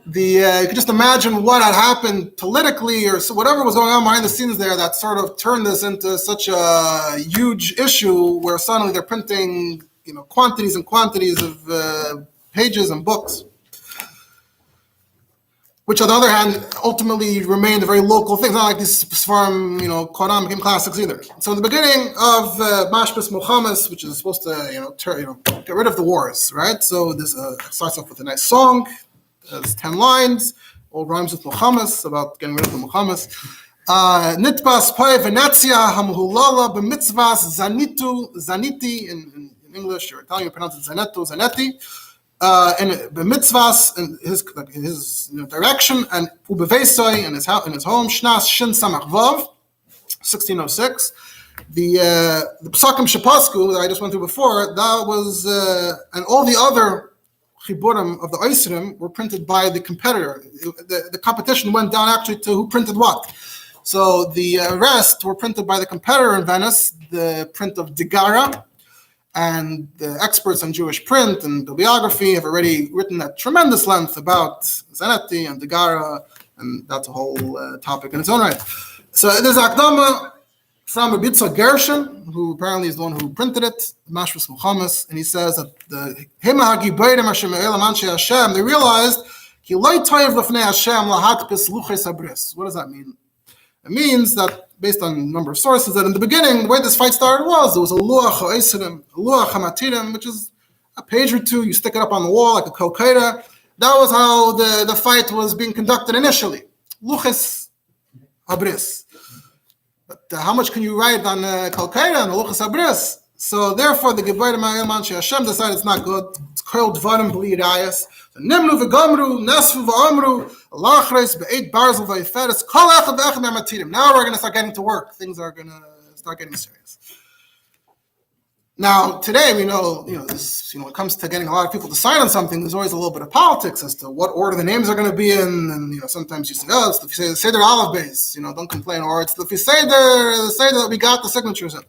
Speaker 1: you could just imagine what had happened politically or whatever was going on behind the scenes there that sort of turned this into such a huge issue where suddenly they're printing, quantities and quantities of pages and books, which on the other hand ultimately remained a very local thing. It's not like these Sfarim, Quran became classics either. So in the beginning of Mashbis Mochamas, which is supposed to, get rid of the wars, right? So this starts off with a nice song. There's 10 lines, all rhymes with Mochamas, about getting rid of the Mochamas. Nitbas Pai Venetia Hamhulala B'mitzvahs Zaniti in English or Italian, you pronounce it Zanetti. And b'mitzvahs in his direction, and ubeveisoi in his home. Shnas Shin Samach Vav, 1606. The Psakim Shapasku that I just went through before, that was and all the other chiburim of the Oisrim were printed by the competitor. The competition went down actually to who printed what. So the rest were printed by the competitor in Venice, the print of Digara. And the experts on Jewish print and bibliography have already written at tremendous length about Zanetti and Digara, and that's a whole topic in its own right. So there's Akdama from Rabbi Shraga Gershon, who apparently is the one who printed it, Mashbis Mochamas, and he says that the Hashem, they realized what does that mean? It means that, based on a number of sources, that in the beginning, the way this fight started was, there was a luach ha'esirim, a luach hamatirim, which is a page or two, you stick it up on the wall like a kolkaida. That was how the fight was being conducted initially. Luchas habris. But how much can you write on kolkaida and the luchas habris? So therefore, the Gebayim Ma'ilman Hashem decided it's not good. It's called Dvarim B'li Rayas. Nimnu v'gamru, Nasfu v'amru, Lachreis be'eit barzel v'yiferes, Kol echad v'echad me'matirim. Now we're going to start getting to work. Things are going to start getting serious. Now today we know, this, when it comes to getting a lot of people to sign on something, there's always a little bit of politics as to what order the names are going to be in, and sometimes you say, it's the Seder Aleph base, don't complain, or it's the Seder that we got the signatures in.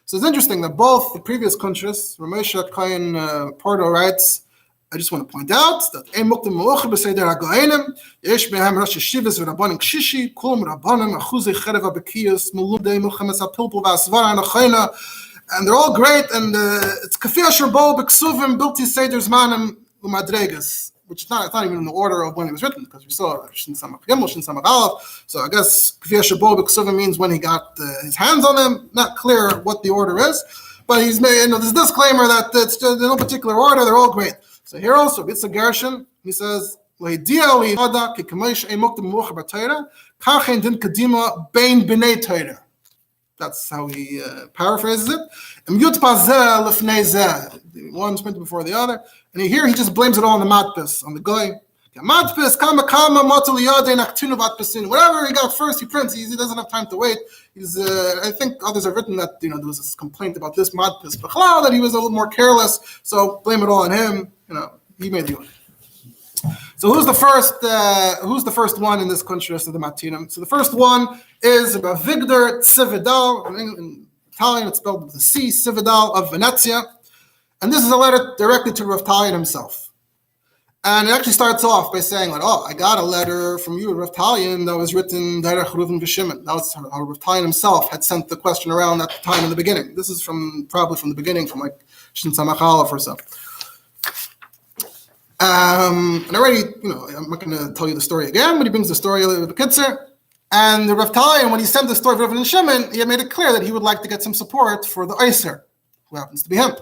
Speaker 1: So it's interesting that both the previous countries, Ramesha Kayan Porto writes, I just want to point out that Ein Muktim Melucha B'Seder HaGoenim, Yesh Behem Rosh Yeshivas V'Rabbanim Kshishi, Kulam Rabbanim, Achuzei Cherev HaBekiyos, Meludei Milchemes HaPilpul V'Asvara HaNachayna, and they're all great, and it's Kafir Sherbo B'Ksuvim Bilti Seder Zmanim U'Madregas, which it's not even in the order of when it was written, because we saw Shin Samach Gimel, Shin Samach Aleph. So I guess Kafir Sherbo B'Ksuvim means when he got his hands on them. Not clear what the order is, but he's made this disclaimer that it's just in no particular order. They're all great. So here also, Rabbi Gershon, he says, that's how he paraphrases it. One's printed before the other. And here he just blames it all on the matpis, on the guy. Whatever he got first, he prints. He doesn't have time to wait. I think others have written that there was this complaint about this matpis, that he was a little more careless. So blame it all on him. He made the order. So who's the first one in this country of the Matinim? So the first one is Victor Cividal. In Italian, it's spelled with a C, Cividal of Venezia. And this is a letter directly to Rav Talion himself. And it actually starts off by saying, like, oh, I got a letter from you, Rav Talion, that was written Derech Reuven v'Shimon. That was how Rav Talion himself had sent the question around at the time in the beginning. This is probably from the beginning, from like Shin Samach Aleph or so. And already, I'm not going to tell you the story again, but he brings the story a little bit kitzer. And the Rav Talion, when he sent the story of Reuven and Shimon, he had made it clear that he would like to get some support for the Eiser, who happens to be him.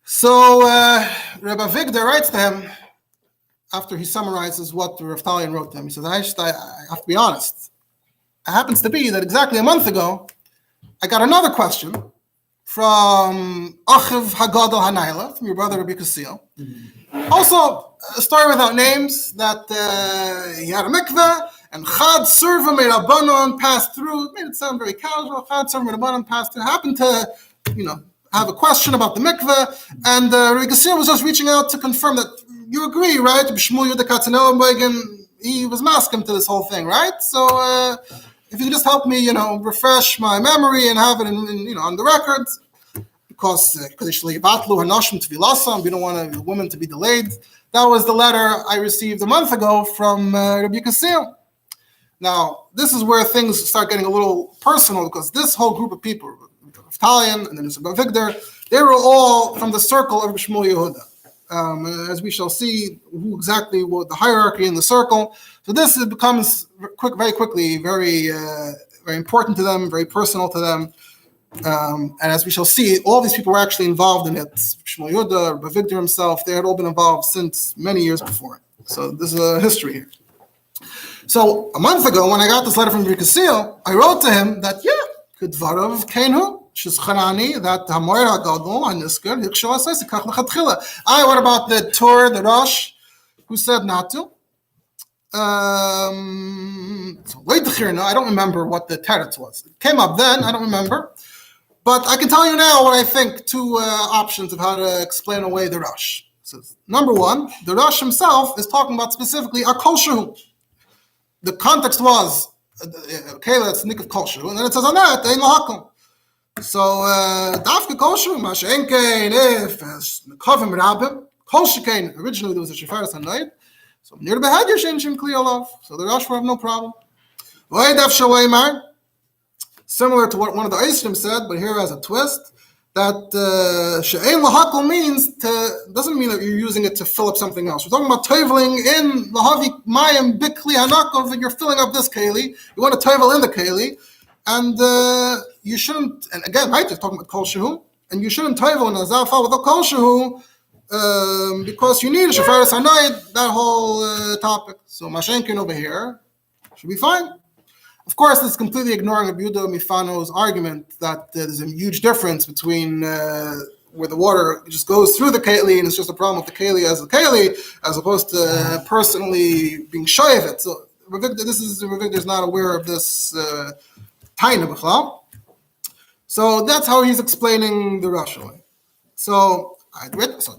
Speaker 1: So Rabbi Vigdor writes to him after he summarizes what the Rav Talion wrote to him. He says, I have to be honest. It happens to be that exactly a month ago, I got another question from Achiv Hagadol Hanayla, from your brother Rabbi Kasil. Also, a story without names, that he had a mikvah, and Chad Serva Meirabanon passed through. It made it sound very casual. Chad Serva Meirabanon passed through. Happened to, have a question about the mikveh, and Rabbi Kasil was just reaching out to confirm that you agree, right? B'Shmuel Yehuda Katzenellenbogen, he was masking to this whole thing, right? So if you could just help me, refresh my memory and have it in on the record, because we don't want a woman to be delayed. That was the letter I received a month ago from Rabbi Kasil. Now, this is where things start getting a little personal, because this whole group of people, Talion, and then there's Rabbi Vigdor, they were all from the circle of Shmuel Yehuda. As we shall see, who exactly was the hierarchy in the circle. So this becomes very quickly, very important to them, very personal to them. And as we shall see, all these people were actually involved in it. Shmuel Yehuda, Rabbi Vigdor himself, they had all been involved since many years before. So this is a history here. So a month ago, when I got this letter from Rabbi Kasil, I wrote to him that, Kedvarav Kainu, that Hamoyer HaGadol HaNisker Hikshal HaSeis Kach L'Chatchila. What about the Torah, the Rosh, who said not to? So I don't remember what the teretz was. It came up then, I don't remember. But I can tell you now what I think, two options of how to explain away the Rosh. So, number one, the Rosh himself is talking about specifically a kol shehu. The context was, okay, that's nick of kol shehu, and then it says on that, ein lahakom. So, dafke kol shehu, mashenkein, if, as nekavim rabim, kol shekein, originally there was a shefaris hanayit, so near the behad yashin shem kli olav, so the Rosh will have no problem. V'ay daf shaleimar, similar to what one of the Eisrim said, but here has a twist, that she'ein lahakol means doesn't mean that you're using it to fill up something else. We're talking about toveling in lahavi mayim bikli hanakov, that you're filling up this keli. You want to tovel in the keli, and you shouldn't. And again, right? You're talking about kol shehu, and you shouldn't tovel in a zafal with a kol shehu because you need a shefaris hanayid. That whole topic. So mashenkin over here should be fine. Of course, this is completely ignoring Rabbi Yehuda Mifano's argument that there's a huge difference between where the water just goes through the keli and it's just a problem with the keli, as opposed to personally being shy of it. So Rabbi Vigdor is not aware of this taina b'chlal. So that's how he's explaining the Rosh. So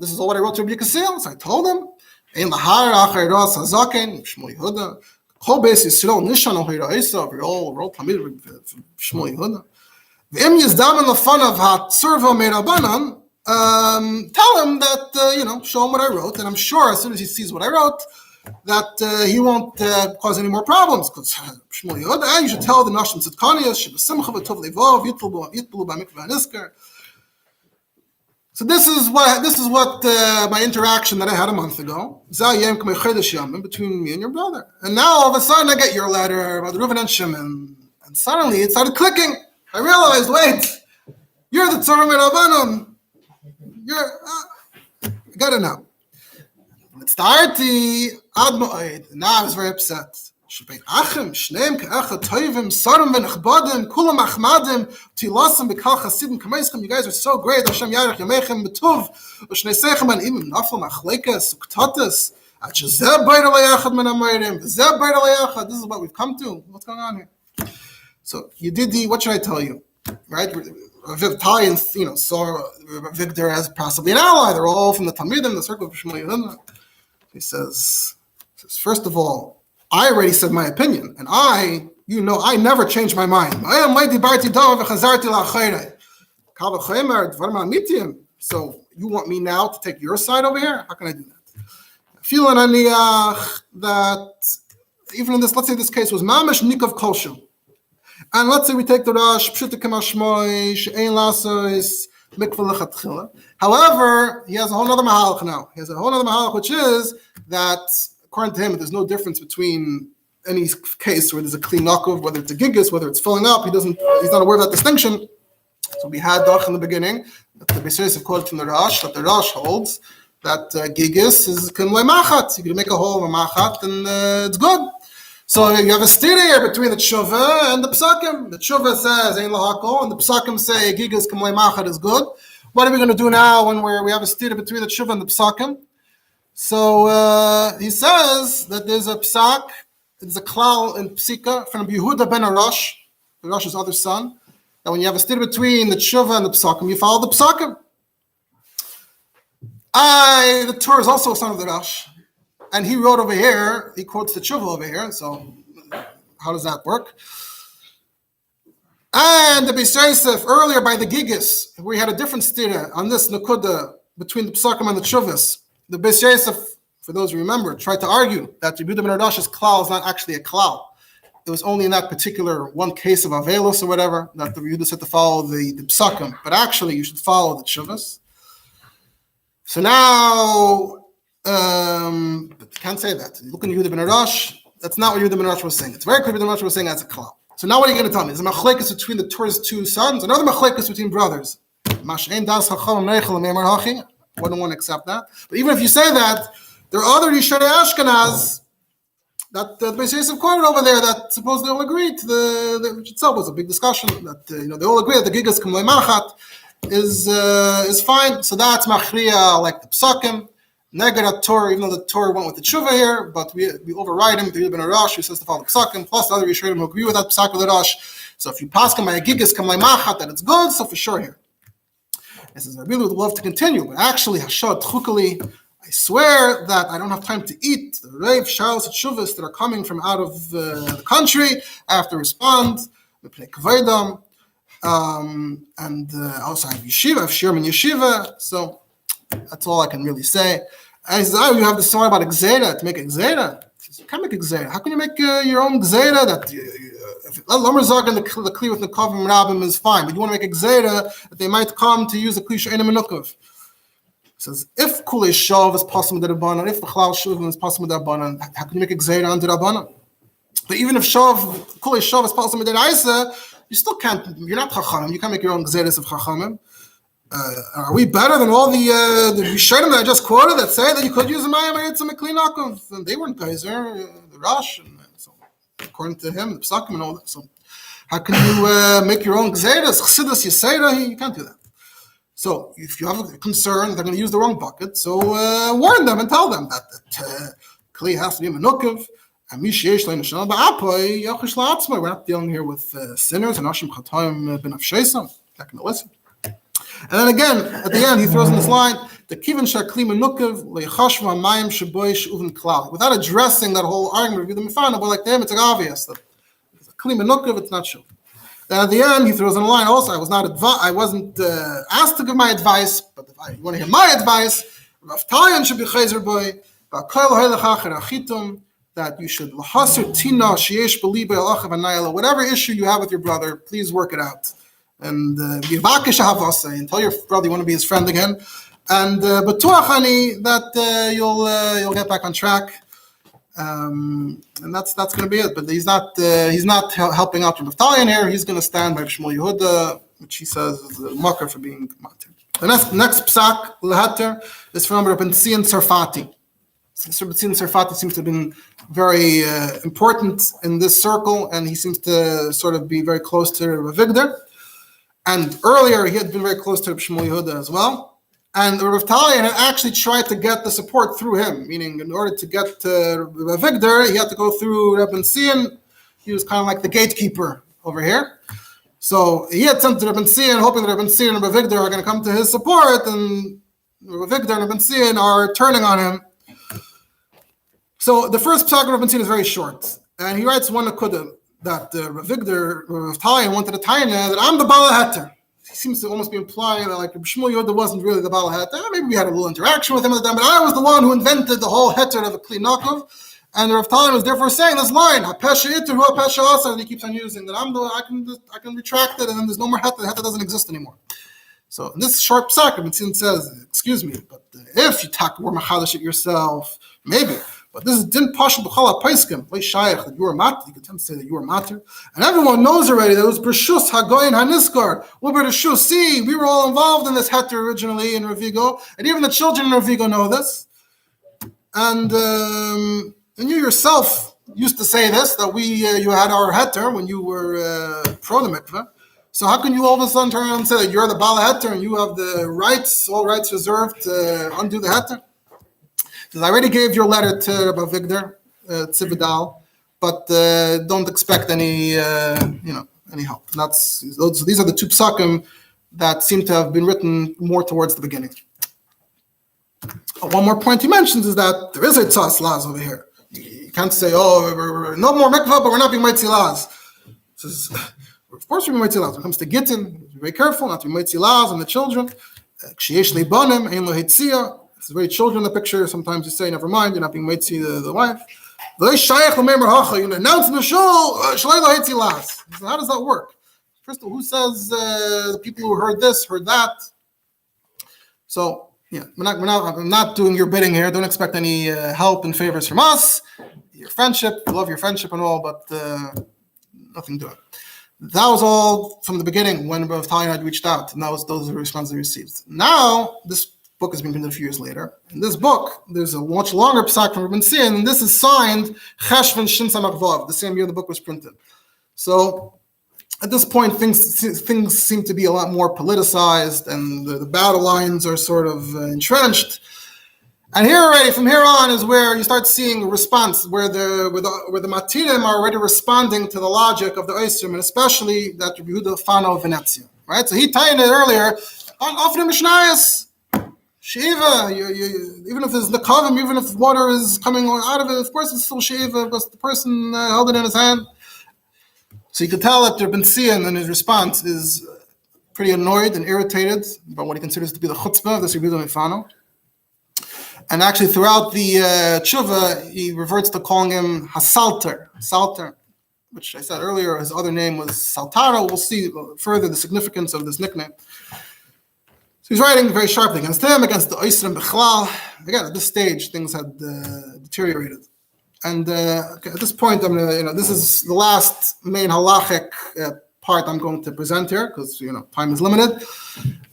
Speaker 1: this is all what I wrote to Rabbi Kasil. So I told him, "Ein lahar achar ras hazaken Shmuel Yehuda." Whole base is still Nishan Ohira Isa, we're all Tamid Shmuel Yehuda. The Im Yizdam in the fun of Ha Servo Meirabanan, tell him that, show him what I wrote, and I'm sure as soon as he sees what I wrote, that he won't cause any more problems, because Shmuel Yehuda, you should tell the Nashim Tzidkanias, Sheba Simcha V'Tov Levov, Yitlu B'Mikvah Nisker. So this is what my interaction that I had a month ago between me and your brother. And now all of a sudden I get your letter about Reuven and Shimon, and suddenly it started clicking. I realized, wait, you're the Tzorah Merabanim. I got it now. Let's start the Ad Moed. Now I was very upset. You guys are so great. Hashem yarech yamechem betuv. U'shneisechem an imim nafal machlekes uktates. At shezeh beir alayachad min amayrim. Zeh beir alayachad. This is what we've come to. What's going on here? So you did what should I tell you? Right? Talion, saw Vigdor as possibly an ally. They're all from the Talmidim, the circle of Shmuel Yehuda. He says, first of all, I already said my opinion, and I never change my mind. So you want me now to take your side over here? How can I do that? Feeling aniach that even in this, let's say this case was mamish nikav kolshu. And let's say we take the Rosh, pshute kemashmoy, she'ein lasos, mikvah lechatchila. However, he has a whole other mahalach now. He has a whole other mahalach, which is that, according to him, there's no difference between any case where there's a kli nakov, whether it's a gigas, whether it's filling up. He's not aware of that distinction. So we had Dach in the beginning, that the Beis of quote from the Rosh, that the Rosh holds that gigas is kimlei machat. You can make a hole of a machat, and it's good. So you have a stira here between the tshuva and the psakim. The tshuva says ein lahakol, and the psakim say gigas kimlei machat is good. What are we going to do now when we have a stira between the tshuva and the psakim? So he says that there's a psak, there's a klal in psika from Yehuda ben Arash, the Rosh's other son, that when you have a stira between the tshuva and the psakim, you follow the psakim. The Torah is also a son of the Rosh, and he wrote over here, he quotes the tshuva over here, so how does that work? And the Beis Yosef, earlier by the Gigas, we had a different stira on this Nakuda between the psakim and the tshuvas. The Beis Yosef, for those who remember, tried to argue that Yehuda ben Ardash's klal is not actually a klal. It was only in that particular one case of Avelos or whatever that the Yehuda said to follow the psakim, but actually you should follow the tshuvas. So now, but you can't say that. You look at Yehuda ben Ardash, that's not what Yehuda ben Ardash was saying. It's very clear Yehuda ben Ardash was saying that's a klal. So now what are you going to tell me? There's a machlekes between the Torah's two sons, another machlekes between brothers. Wouldn't want to accept that. But even if you say that, there are other Yisharei Ashkenaz that the Beis Yosef quoted over there that supposedly all agree to which itself was a big discussion, that they all agree that the Gigas Kumlei Machat is fine. So that's Machriya like the Psakim, Neged Torah, even though the Torah went with the Tshuva here, but we override him, the Yehuda ben Arash, who says to follow the Psakim, plus the other Yisraelim who agree with that Psak of the Rosh. So if you pass him by a Gigas Kumlei Machat, that it's good, so for sure here. He says, I really would love to continue, but actually, Hashad Chukali, I swear that I don't have time to eat the Reiv, Shalos, and Shuvas that are coming from out of the country. I have to respond. We play Kvaydam. And also I have Yeshiva, I have Shiur in Yeshiva. So that's all I can really say. And he says, you have the song about Gzeira, to make a Gzeira. He says, you can't make a Gzeira. How can you make your own Gzeira that Lamerzag and the Kli with the Kavim Rabbim is fine, but you want to make a Gzeira that they might come to use the Kli She'enim Menukav. He says, if Kulei Shav is possible with the Rabbanan, if the Chalal Shuvim is possible with the Rabbanan, how can you make a Gzeira under Rabbanan? But even if Kulei Shav is possible with the Raisa, you still can't, you're not Chachamim, you can't make your own Gzeiras of Chachamim. Are we better than all the Rishonim that I just quoted that say that you could use a Mayim Eitzim and Kli Nakov? And they weren't Kaiser, the Rosh, and so according to him, the Psakim and all that. So how can you make your own Gzeiras, Chassidus, Yisera? You can't do that. So if you have a concern, they're going to use the wrong bucket, so warn them and tell them that Kli has to be Menukav. We're not dealing here with sinners and Ashim Chatoim ben Avsheisam. Not going to listen. And then again, at the end, he throws in this line, the Kivin Shakli Menukav Leichashva Mayim Shaboish Uven Klal. Without addressing that whole argument with the Mefana, but like to him, it's obvious that it's a Kli Menukav, it's not true. Then at the end, he throws in a line also, I wasn't asked to give my advice, but if you want to hear my advice, Rav Tayan should be Chazer Boy, that you should whatever issue you have with your brother, please work it out. And and tell your brother you want to be his friend again. And that you'll get back on track. And that's going to be it. But he's not helping out Rav Talion here. He's going to stand by Shmuel Yehuda, which he says is a mucker for being matir. The next psak lehater is from Rabbi Sion Sarfati. Rabbi Sion Sarfati seems to have been very important in this circle, and he seems to sort of be very close to Rovigo. And earlier, he had been very close to Shmuel Yehuda as well. And Rav Talion had actually tried to get the support through him, meaning in order to get to Rovigo, he had to go through Rabbi Sion. He was kind of like the gatekeeper over here. So he had sent to Rabbi Sion, hoping that Rabbi Sion and Rovigo are going to come to his support, and Rovigo and Rabbi Sion are turning on him. So the first psak of Rabbi Sion is very short, and he writes one nakuda that Rovigo, Rav Talion wanted to tell that I'm the Bala Heter. he seems to almost be implying that like Shmuel Yehuda wasn't really the Baal Heter. Maybe we had a little interaction with him at the time, but I was the one who invented the whole Heter of a Kli Nakov. And the Rav Talon was therefore saying this line, HaPesha Iter, Hu HaPesha Asa, and he keeps on using that. I can retract it, and then there's no more Heter. The Heter doesn't exist anymore. So in this short psak, it says, excuse me, but if you were machadash it yourself, maybe. But this is din pasha b'chala paiskim, shaykh that you were matter. You can attempt to say that you were matter, and everyone knows already that it was Bershus Hagoyin Haniskar. What Bershus? See, we were all involved in this heter originally in Rovigo, and even the children in Rovigo know this. And you yourself used to say this, that you had our heter when you were pro the mikvah. So how can you all of a sudden turn around and say that you're the Baal heter and you have the rights, all rights reserved to undo the heter? Because I already gave your letter to Rabbi Vigdor Tzibidal, but don't expect any any help. And these are the two psakim that seem to have been written more towards the beginning. One more point he mentions is that there is a tzas laz over here. You can't say, we're no more mikvah, but we're not being mitzi laz. Of course, we're being mitzi laz. When it comes to gittin, be very careful not to be mitzi laz on the children. Ksheyesh leibanim, ein lo hitzia. It's very children in the picture. Sometimes you say, never mind, you're not being mitzi the wife. You announce in the shul, shalei lo hitzi laz. So how does that work? First of all, who says the people who heard this, heard that? So, yeah, I'm not doing your bidding here. Don't expect any help and favors from us. Your friendship, we love your friendship and all, but nothing to it. That was all from the beginning when Rav Talon had reached out, and those are the responses he received. Now, this book has been printed a few years later. In this book, there's a much longer psak from Rabbi Sin, and this is signed Cheshvan Shin Samach Vav, the same year the book was printed. So, at this point, things seem to be a lot more politicized, and the battle lines are sort of entrenched. And here already, from here on, is where you start seeing a response, where the Matinim are already responding to the logic of the Oisrim, and especially that Rabbi Yehuda Fano of Venezia. Right? So he tied it earlier, often Mishnayos, Shiva, even if there's Nekavim, even if water is coming out of it, of course it's still Shiva, because the person held it in his hand. So you can tell that Rabbi Tzion in his response is pretty annoyed and irritated about what he considers to be the chutzpah of this Rabbi Yehuda Fano. And actually throughout the tshuva, he reverts to calling him Salter, which I said earlier, his other name was Saltaro. We'll see further the significance of this nickname. So he's writing very sharply against him, against the Oisrim Bechlal. Again, at this stage, things had deteriorated. And at this point, I'm gonna, this is the last main halachic part I'm going to present here, because time is limited.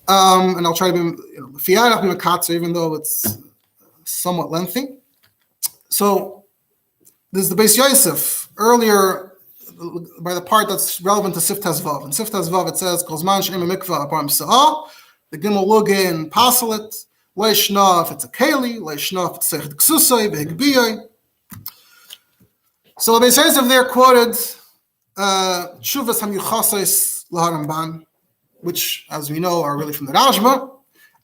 Speaker 1: And I'll try to be makatzer, even though it's somewhat lengthy. So there's the Beis Yosef earlier by the part that's relevant to Siftaz Vav. In Siftaz Vav it says Kozman She'em Mikvah Aparim Sa'ah. The Gimel Lugin Pasalit Leishna if it's a Keli, Leishna if it's a Ksusay Behigbiyay. So the Beis Yosef there quoted Shuvas Hamyuchasais Laharamban, which, as we know, are really from the Rajma.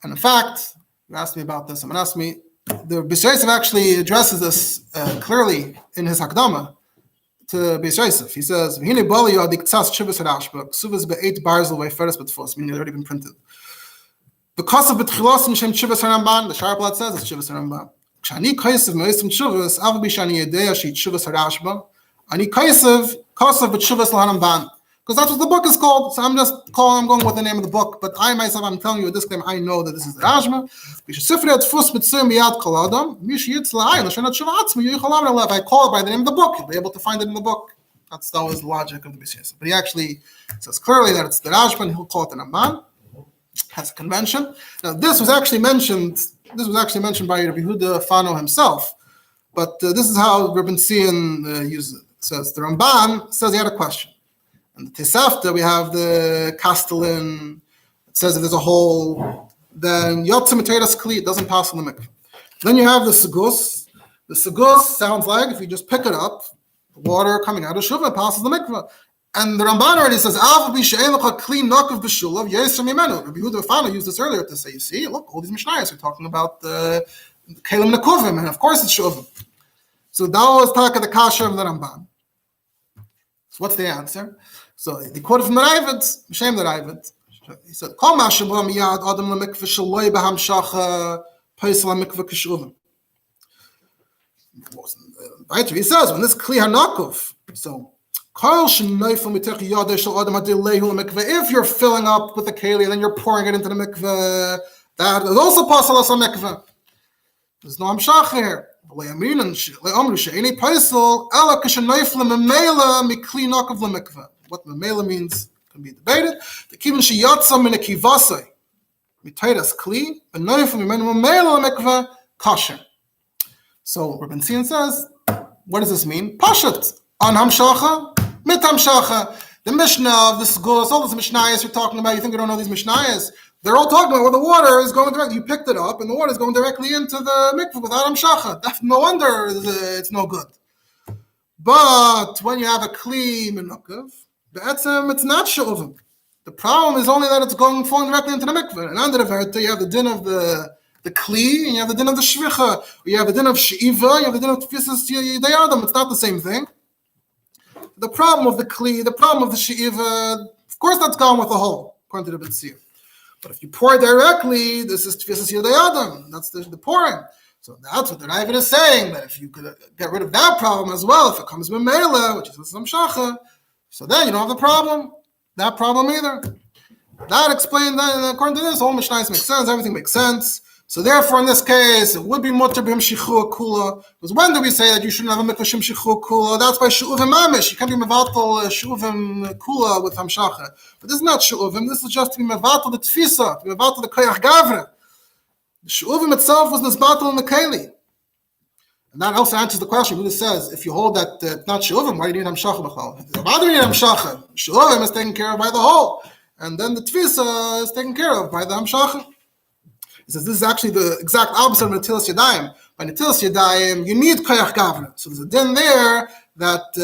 Speaker 1: And in fact, you asked me about this. Someone asked me. The Beis Yosef actually addresses this clearly in his Hakdama to Beis Yosef. He says, "V'hine bali yadik tzas shuvas harashba, ksuvas be'eit barzel ve'feres betfos," meaning they've already been printed. Because of betchilas and shem shuvas haramban, the Sharblat says it's shuvas haramban. Kshani kaisev me'esim shuvas, av b'shani yedea she'it shuvas harashba, ani kaisev kasav b'shuvas laharamban. Because that's what the book is called. So I'm going with the name of the book. But I myself, I'm telling you a disclaimer, I know that this is the Rajma. If I call it by the name of the book, you'll be able to find it in the book. That's always the logic of the Beis Yosef. But he actually says clearly that it's the Rajma, and he'll call it the Ramban. Has a convention. Now, this was actually mentioned by Rabbi Yehuda Fano himself. But this is how Rabbi Tzion uses it. It says, the Ramban says he had a question. And the Tesafta, we have the Castellan. It says if there's a hole, then Yotzim Materas Kli, it doesn't pass on the mikvah. Then you have the Segus. The Segus sounds like if you just pick it up, the water coming out of Shuvah passes the mikvah. And the Ramban already says, Av b'she'en lecha kli nakav b'shulav yesem imenu. Rabbi Yehuda Fano used this earlier to say, you see, look, all these Mishnayos are talking about the Kelim Nekuvim, and of course it's Shuvah. So that was Taka the Kasha of the Ramban. So what's the answer? So they quoted from the Ravid, Shem the Ravid, He said, "Kol ma sheba miyad adam lemikvah shaloi b'hamshacha paisel mikvah kishuvim." Right, he says when this kli hanakuf, so if you're filling up with the keli and then you're pouring it into the mikvah, that is also possible as a mikvah. There's no hamshach here. What memela means can be debated. The kivin sheyatsa min akivasei mitaydas kli and noiflim mimenu memela mikvah kasher. So Rabbi Sion says, what does this mean? Pashat on hamshacha, mit hamshacha. The Mishnah of the Sgos, all these Mishnayos you're talking about, you think you don't know these Mishnayos? They're all talking about where the water is going directly. You picked it up, and the water is going directly into the mikveh without hamshacha. No wonder it's no good. But when you have a kli menukav, it's not shuvim. The problem is only that it's falling directly into the mikveh. And under the verta, you have the din of the kli, and you have the din of the shvicha, or you have the din of she'iva, you have the din of tfisas yidayadam. It's not the same thing. The problem of the kli, the problem of the she'iva, of course that's gone with the hole, according to the B'tzir. But if you pour directly, this is tfisas yidayadam. That's the pouring. So that's what the Ravid is saying, that if you could get rid of that problem as well, if it comes memela, which is some shacha, so then you don't have that problem either. That explained that, according to this, all Mishnayos make sense, everything makes sense. So therefore, in this case, it would be mutter b'him shichur kula. Because when do we say that you shouldn't have a mikvah shim shichur kula? That's by shu'uvim mamish. You can't be mevatel shu'uvim kula with hamshacha. But this is not shu'uvim. This is just to be mevatel the tfisa, to be mevatel the koyach gavra. The shu'uvim itself was nisbatel in the keli. And that also answers the question. Who says, if you hold that it's not shu'uvim, why do you need hamshacha b'chal? Why do you need hamshacha? Shu'uvim is taken care of by the whole. And then the tfisa is taken care of by the hamshacha. He says this is actually the exact opposite of Netilas Yadayim. By Netilas Yadayim, you need koyach gavra. So there's a din there that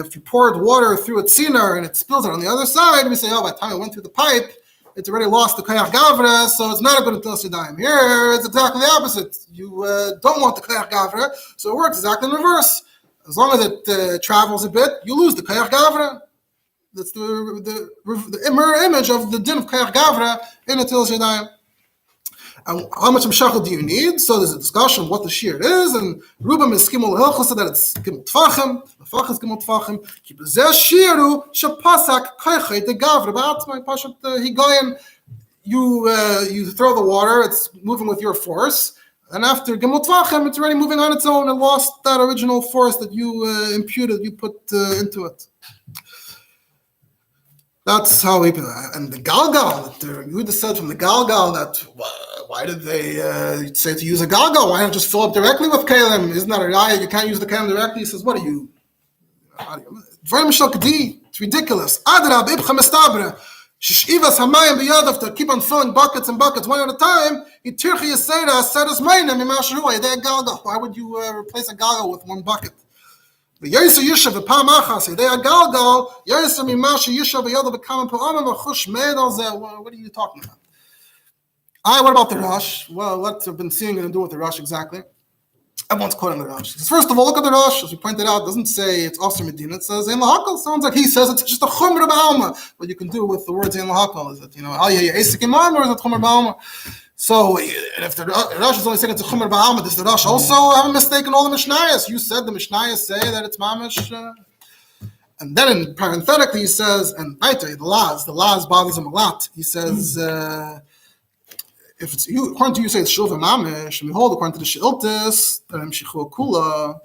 Speaker 1: if you poured water through a tziner and it spills it on the other side, we say, by the time it went through the pipe, it's already lost the koyach gavra, so it's not a good Netilas Yadayim. Here, it's exactly the opposite. You don't want the koyach gavra, so it works exactly in reverse. As long as it travels a bit, you lose the koyach gavra. That's the mirror image of the din of koyach gavra in Netilas Yadayim. And how much hamshacha do you need? So there's a discussion of what the shiur is, and Rubam is skimul hilchos, so that it's gimel tfachim, tfach is gimel tfachim. Ki b'zeh shiuru shepasak koychay de gavra ba'atzmai pashat higayin. You throw the water, it's moving with your force, and after gimel tfachim, it's already moving on its own and lost that original force that you imputed, you put into it. That's how we, and the galgal, you would have said from the galgal that, why did they say to use a galgal? Why not just fill up directly with kalim? Isn't that a raya? You can't use the kalim directly. He says, what are you? It's ridiculous. To keep on filling buckets and buckets one at a time. Why would you replace a galgal with one bucket? What are you talking about? What about the Rosh? Well, what I've been seeing going to do with the Rosh exactly? Everyone's quoting the Rosh. First of all, look at the Rosh. As we pointed out, it doesn't say it's Osir Medina. It says in lahakal. Sounds like he says it's just a chumra ba'alma. What you can do with the words in lahakal is that, al yeh esik imam, or is it chumra ba'alma? So, if the Rosh is only saying it's a chumra ba'alma, does the Rosh also have a mistake in all the Mishnayos? You said the Mishnayos say that it's mamish. And then, parenthetically, he says, and the laws bothers him a lot. He says, if it's you, according to you, say it's shuvah mamish, and we hold according to the sheiltis, that I'm shichur kula.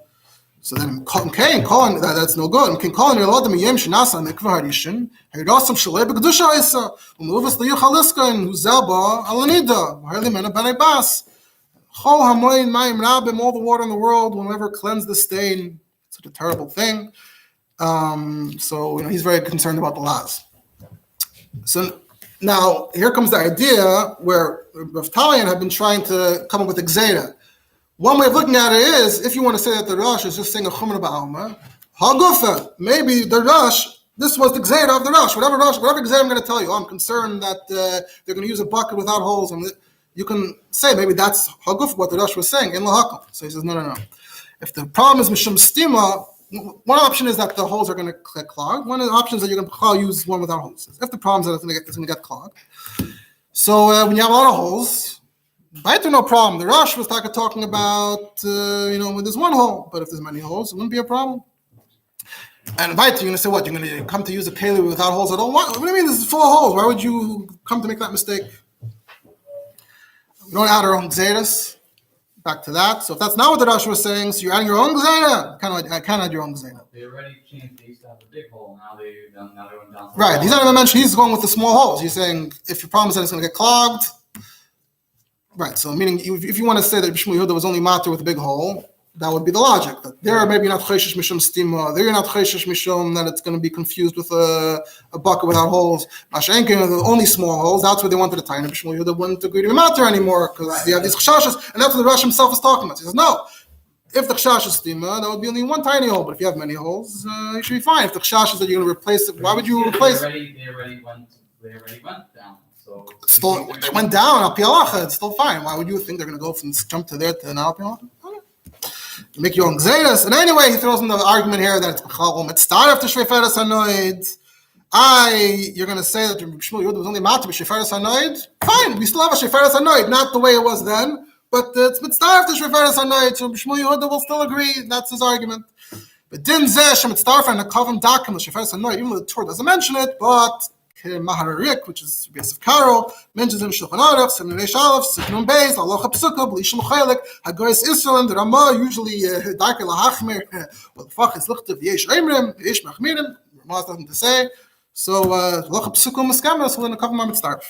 Speaker 1: So then, calling that's no good. And calling your lord the miyem shenasa mikvah harishin, hayrasam shalei b'kedusha isa, umuvas liyuchaliska and huzaba alanida, v'harli mena b'nei bas. Chol hamoyin mayim rabim, all the water in the world will never cleanse the stain. It's such a terrible thing. So he's very concerned about the laws. So now here comes the idea where Rav Talion had been trying to come up with a gzeira. One way of looking at it is, if you want to say that the Rosh is just saying a chumra ba'alma, hagufa, maybe the Rosh, this was the gzeira of the Rosh. Whatever gzeira I'm going to tell you, I'm concerned that they're going to use a bucket without holes, and you can say maybe that's hagufa, what the Rosh was saying in lahakal. So he says no. If the problem is mishum stima, one option is that the holes are going to get clogged. One of the options is that you're going to use one without holes. If the problem is that it's going to get clogged. So when you have a lot of holes, Baita, no problem. The Rosh was talking about, when there's one hole, but if there's many holes, it wouldn't be a problem. And Baita, you're going to say what? You're going to come to use a keli without holes at all? What do you mean? This is full of holes. Why would you come to make that mistake? We don't add our own gzeiras. Back to that. So if that's not what the Rosh was saying, so you're adding your own gzeira. I can't add your own gzeira.
Speaker 3: They already changed. They used to have a big hole. Now they went down.
Speaker 1: Right. He's not even mentioning. He's going with the small holes. He's saying if your problem is that it's going to get clogged. Right. So meaning if you want to say that Bishmu Yehuda was only matter with a big hole, that would be the logic. That there maybe not chayshish mishum stima. There you're not chayshish mishum that it's going to be confused with a bucket without holes. Mashenkin, the only small holes. That's where they wanted to tie. And Bishmu Yehuda wouldn't agree to be matter anymore because they have these chashashas, and that's what the Rosh himself is talking about. He says no. If the chash is stima, that would be only one tiny hole. But if you have many holes, you should be fine. If the chash is that you're going to replace it, why would you replace it?
Speaker 3: They already went down. So
Speaker 1: Still, they went down al pi halacha. It's still fine. Why would you think they're going to go from jump to there to al pi halacha? You make your own gzeiras. And anyway, he throws in the argument here that it's b'chalom. It's started after shreiferas hanoid. You're going to say that Shmuel Yehuda was only matter b'shreiferas hanoid. Fine, we still have a shreiferas hanoid, not the way it was then, but it's mitzvah after shreiferas hanoid. So Shmuel Yehuda will still agree. That's his argument. But din zeh shemitzdarfa and a kavim dakim l'shreiferas hanoid. Even though the Torah doesn't mention it, but Mahararik, which is Yosef Karo, mentions in Shulchan Aruch, Seven Reish Aleph, Siknun Beis, halacha psuka, b'lishim chaylik, hagoyes Israel, and the Ramah usually darke lahachmir. Well, the fach is lichtav yesh eimrim, yesh machmirim. Ramah has nothing to say. So halacha psuka muskamas will in a couple moments start.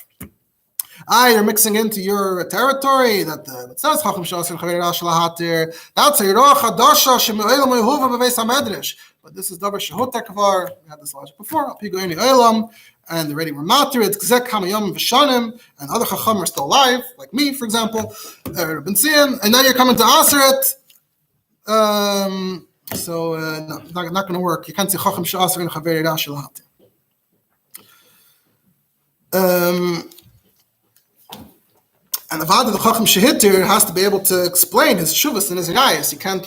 Speaker 1: You're mixing into your territory that it says Chacham Shas Chaver Shalahatir. That's a Yiroch Hadasha Shemu'elam Yehuva Beveis HaMedrash. But this is Davar Shehotek Kavar. We had this logic before. Pigoini Elam. And already we're matir, it's Gzek Hamayom Vishanim, and other Chacham are still alive, like me, for example, Ben Zion, and now you're coming to Aseret. No, not going to work. You can't say Chacham Sha'aser in Chaveri Rashi Lahatir. And the Vada, the Chacham Shehitir, has to be able to explain his shuvas and his rayas. You can't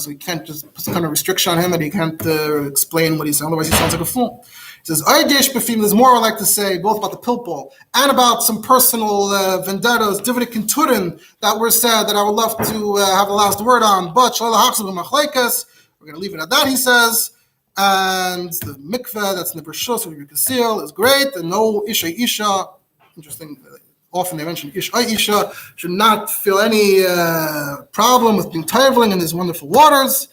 Speaker 1: so you can't just put some kind of restriction on him that he can't explain what he's saying, otherwise he sounds like a fool. He says, there's more I like to say, both about the pilpul and about some personal vendettas, dividend kinturin, that were said that I would love to have the last word on. But we're going to leave it at that, he says. And the mikvah, that's in the Bershus, with Yikasil, is great. And no Isha. Interesting. Often they mention Isha should not feel any problem with being traveling in these wonderful waters.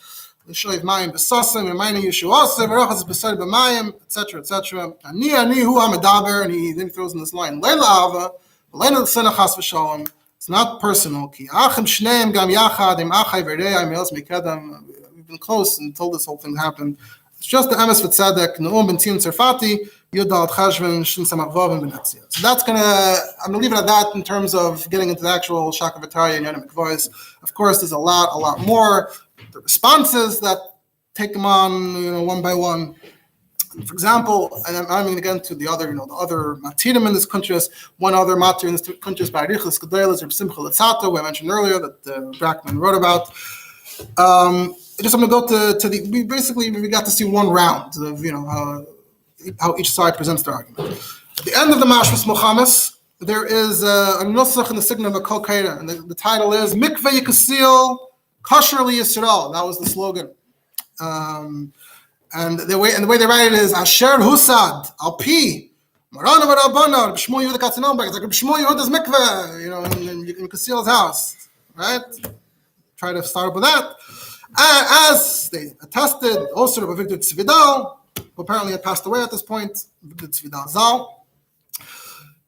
Speaker 1: L'shoiv mayim b'sasim, v'mayim yeshuasim, v'rochas b'sari b'mayim, etc. Ani hu ha'medaber, and then he throws in this line, Leila ava, v'leina l'sena chas v'shalom. It's not personal. Ki achim shneim gam yachad, im achai v'rei, me'os mekedam. We've been close until this whole thing happened. It's just the emes v'tzedek, ne'um ben tzim tzerfati, yudal chashven, shin samachvav, and benetzia. So I'm going to leave it at that in terms of getting into the actual Shaka V'tarya and Yonah Mikvahs. Of course, there's a lot more. The responses that take them on, one by one. For example, and I'm going to get into the other matirim in this country. One other matir in this country is by Arichas Gedolos or Simcha Letzato, who I mentioned earlier that Brackman wrote about. I'm going to go to we got to see one round of how each side presents their argument. At the end of the Mashras Mochamis, there is a nusach in the sign of a Kol Kaida, and the title is Mikveh Yikasil Kosherly Yisrael. That was the slogan. And the way they write it is Asher Husad Al Pi Marana Barabana B'Shmuel Yehuda Katzanomberg. It's like B'Shmuel Yehuda's mikveh, in Yikasil's house, right? Try to start up with that. As they attested, also Rabbi Victor Tzvidal, who apparently had passed away at this point, Victor Tzvidal Zal.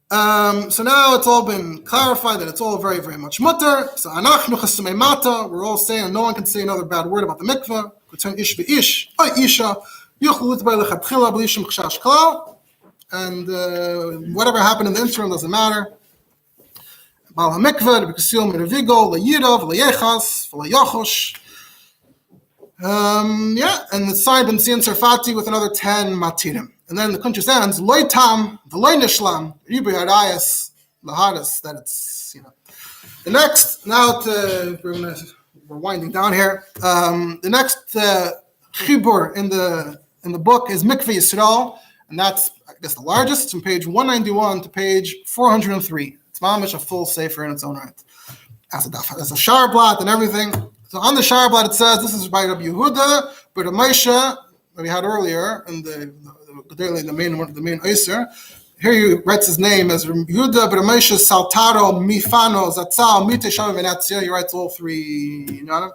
Speaker 1: So now it's all been clarified that it's all very, very much mutter. So anachnu chasumei mata, we're all saying no one can say another bad word about the mikveh. K'tzon ish v'ish, or isha, yuchlu l'tbei lechatchila b'lishim chashash klal, and whatever happened in the interim doesn't matter. Bal hamikveh, b'kasil Rovigo, le'yirav, le'yechas, le'yachosh. And the side ben Zion Sarfati with another 10 matirim. And then the country ends, loy tam, v'loy nishlam, ribu harayas, lahadas, that it's, The next, now we're going to we're winding down here. The next chibur in the book is Mikvah Yisrael, and that's, I guess, the largest. It's from page 191 to page 403. It's mamish a full sefer in its own right. As a shar blot and everything. So on the shar blot it says, this is by Rabbi Yehuda, but Moshe, that we had earlier in the main Eiser. Here he writes his name as Yehuda, but Moshe Saltaro, Mifano, Zatzal, Miteshav, Venetzia. He writes all three, you know.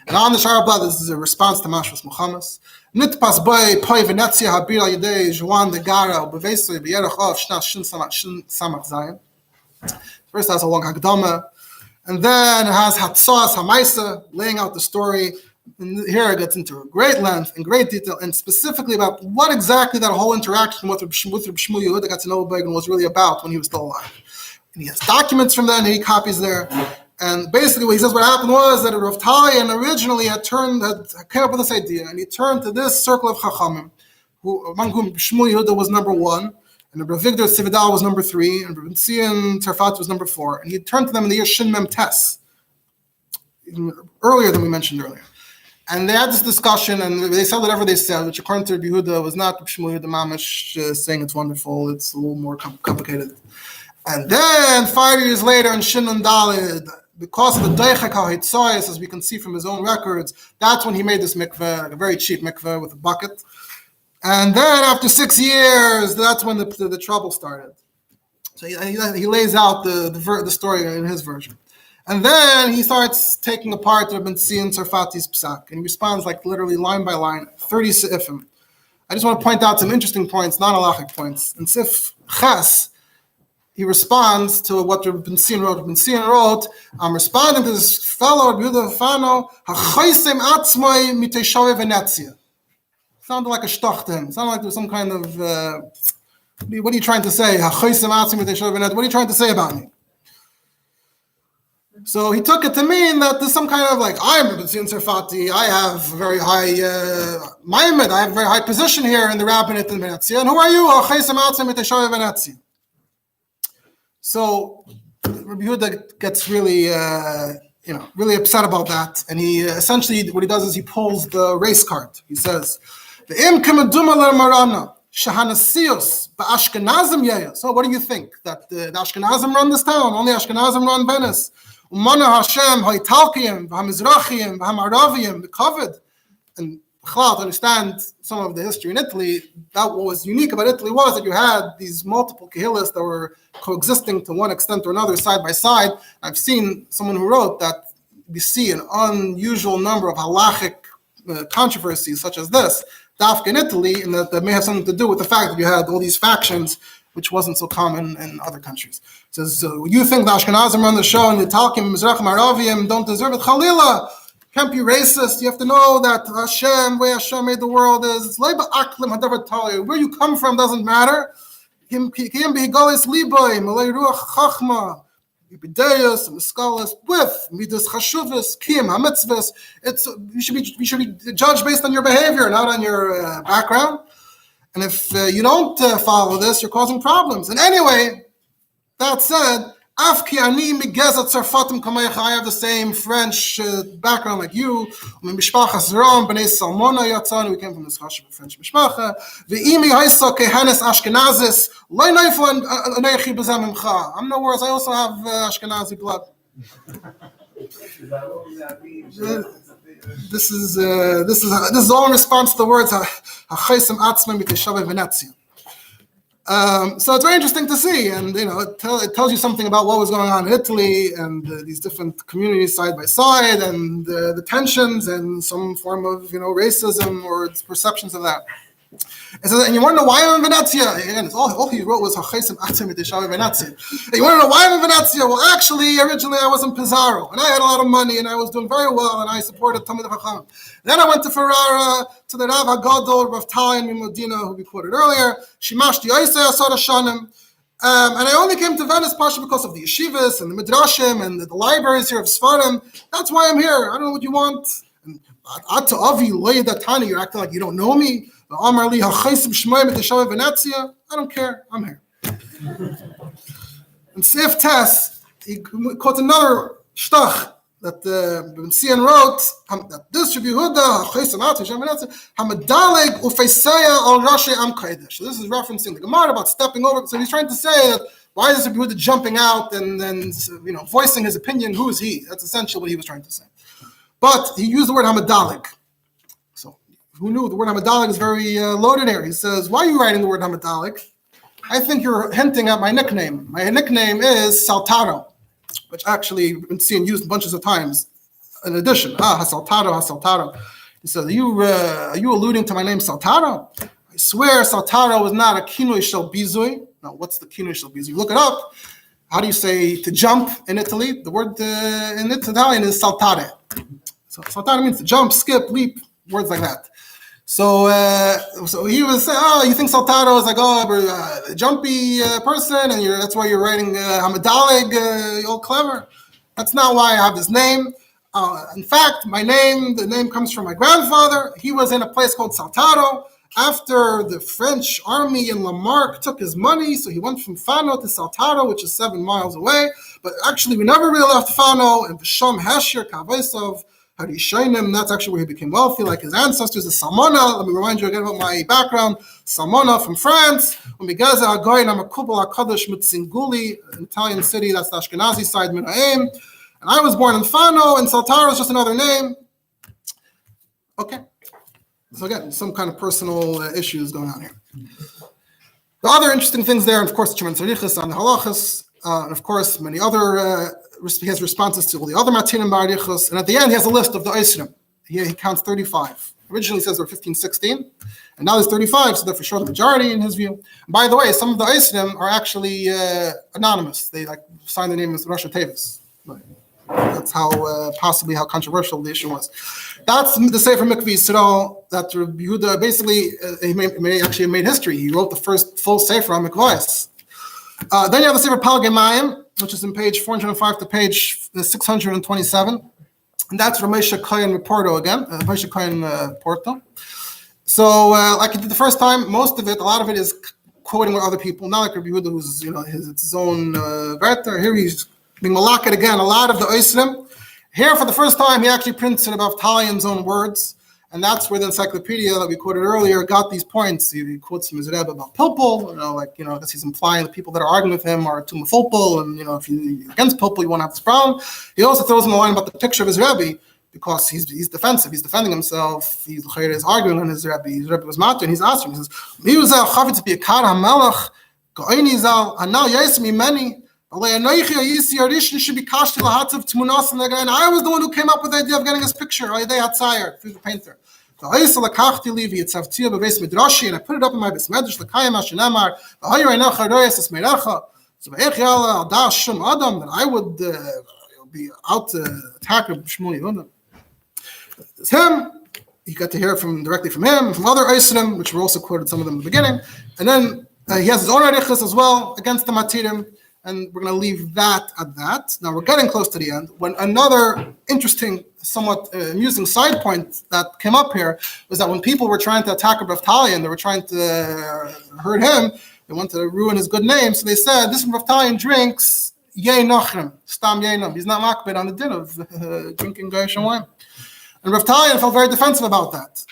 Speaker 1: And on the shar blot, this is a response to Mashras Muhammad. Nitpas boy poi Venetzia habir al yedei Juan de Gara bevesoi b'yerach of shnas shin samach zayin. First has a long Hagdama, and then it has Hatzos Hamaisa, laying out the story. And here it gets into great length and great detail, and specifically about what exactly that whole interaction with Reb Shmuel Yehuda got to know was really about when he was still alive. And he has documents from then, and he copies there. And basically what he says what happened was that Rav Talion originally had came up with this idea, and he turned to this circle of Chachamim, among whom Shmuel Yehuda was number one, and Rovigo Sividal was number 3, and Rabbi Tzarfat was number 4. And he turned to them in the year Shin Mem Tes, earlier than we mentioned earlier. And they had this discussion, and they said whatever they said, which according to Rabbi Yehuda was not Shmuel Yehuda Mamash saying it's wonderful, it's a little more complicated. And then 5 years later in Shin and Dalid, because of the Deichek HaHitzois, as we can see from his own records, that's when he made this mikveh, like a very cheap mikveh with a bucket. And then after 6 years, that's when the trouble started. So he lays out the story in his version. And then he starts taking apart Rabbi Tzarfati's psak, and he responds like literally line by line, 30 seifim. I just want to point out some interesting points, non-halachic points. In Sif Ches, he responds to what Rabbi wrote. Rabbi wrote, I'm responding to this fellow, Rabbi Yehuda Fano, ha'choisem atzmoi miteshavei Venetzia. Sounded like a shtoch to him. Sounded like there was some kind of, what are you trying to say? Ha'choisem atzmoi miteshavei Venetzia. What are you trying to say about me? So he took it to mean that there's some kind of like, I'm Rabbi Tzarfati, I have very high ma'amad, I have a very high position here in the rabbinate in Venetzia, and who are you? Ha'choisem atzmoi miteshavei Venetzia. So Rabbi Yehuda gets really, really upset about that, and he essentially what he does is he pulls the race card. He says, "Ve'im k'meduma le'marana shahanasios ba'ashkenazim yeya." So what do you think that the Ashkenazim run this town? Only Ashkenazim run Venice. Umana Hashem ha'Italkiyim v'Hamizrachiyim v'Hamaraviyim v'Kavod. And to understand some of the history in Italy, that what was unique about Italy was that you had these multiple kehillas that were coexisting to one extent or another side by side. I've seen someone who wrote that we see an unusual number of halachic controversies such as this, dafka in Italy, and that may have something to do with the fact that you had all these factions, which wasn't so common in other countries. It says, so you think the Ashkenazim run the show and the Talkim, Mizrachim, Aravim don't deserve it? Chalila! Can't be racist. You have to know that Hashem, where Hashem made the world is. Where you come from doesn't matter. With midas chashuvas, kiyum hamitzvos. You should be judged based on your behavior, not on your background. And if you don't follow this, you're causing problems. And anyway, that said, I have the same French background like you. We came from this French mishpacha. I'm no worse. I also have Ashkenazi blood. This is all in response to the words so it's very interesting to see, and it tells you something about what was going on in Italy and these different communities side by side, and the tensions and some form of racism or its perceptions of that. It says, and you want to know why I'm in Venezia? Again, all he wrote was Ha'chesem Atzim Miteshav Venezia. You want to know why I'm in Venezia? Well, actually, originally I was in Pizarro, and I had a lot of money, and I was doing very well, and I supported Talmid Chacham. Then I went to Ferrara, to the Rav HaGadol, Rav Talion in Medina, who we quoted earlier. Shimashti Yosei Asar Hashanim. And I only came to Venice partially because of the yeshivas and the midrashim and the libraries here of Sfarim. That's why I'm here. I don't know what you want. And you're acting like you don't know me. I don't care. I'm here. And Sif Tess, he quotes another shtach that Sgan wrote that this Rabbi Yehuda Hamadaleg Ufeiseya al Rashi Am Kodesh. So this is referencing the Gemara about stepping over. So he's trying to say that why is Rabbi Yehuda jumping out and then voicing his opinion? Who is he? That's essentially what he was trying to say. But he used the word Hamadaleg. So who knew the word Hamadaleg is very loaded here? He says, why are you writing the word Hamadaleg? I think you're hinting at my nickname. My nickname is Saltaro, which actually we've been seeing used bunches of times. In addition, Saltaro. He says, are you alluding to my name, Saltaro? I swear Saltaro is not a kinui shel bizui. Now, what's the kinui shel bizui? Look it up. How do you say to jump in Italy? The word in Italian is saltare. So saltare means to jump, skip, leap, words like that. So he was saying, oh, you think Saltaro is like, a jumpy person, and that's why you're writing Hamadaleg, you're clever. That's not why I have this name. In fact, the name comes from my grandfather. He was in a place called Saltaro. After the French army in Lamarck took his money, so he went from Fano to Saltaro, which is 7 miles away. But actually, we never really left Fano, and B'Sham Hesher, Kavesov, Harishainim, that's actually where he became wealthy, like his ancestors, the Salmona. Let me remind you again about my background. Salmona from France. An Italian city, that's the Ashkenazi side, Minaim. And I was born in Fano, and Saltaro is just another name. Okay. So again, some kind of personal issues going on here. The other interesting things there, and of course, Chemen Tzarichas on the halachas, and of course, many other, he has responses to all the other matinim ba'arichos, and at the end, he has a list of the oisrim. He counts 35. Originally, he says there were 15, 16, and now there's 35, so they're for sure the majority in his view. And by the way, some of the oisrim are actually anonymous. They sign their name as Rosh Tevis. That's possibly how controversial the issue was. That's the Sefer Mikvah Yisrael that Rabbi Yehuda basically he made history. He wrote the first full Sefer on mikvahs. Then you have the Sefer Palgei Mayim, which is in page 405 to page 627, and that's Rabbi Shraga Dovid Porto again, Rabbi Shraga Porto. So, like he did the first time, a lot of it is quoting what other people. Not like Rabbi Yehuda, who's his own writer. Here he's being malakad again, a lot of the oisrim. Here, for the first time, he actually prints it about Talian's own words, and that's where the encyclopedia that we quoted earlier got these points. He quotes from his Rebbe about Pilpul, I guess he's implying the people that are arguing with him are too mafulpul, and if you're against Pilpul, you won't have this problem. He also throws in the line about the picture of his Rebbe, because he's defensive, he's defending himself, he's arguing on his Rebbe. His Rebbe was matter, and he's asking, he says, and I was the one who came up with the idea of getting his picture through the painter. And I put it up in my bes medrash. That I would be out to attack Shmuel Yehuda. It's him. You got to hear directly from him, from other Eisrim, which were also quoted some of them in the beginning. And then he has his own arichas as well against the Matirim. And we're going to leave that at that. Now we're getting close to the end. When another interesting, somewhat amusing side point that came up here was that when people were trying to attack Rav Talian, they were trying to hurt him. They wanted to ruin his good name. So they said, this Rav Talian drinks yei nochrim, stam yeinam. He's not makbid on the din of drinking Gaishan wine. And Rav Talian felt very defensive about that.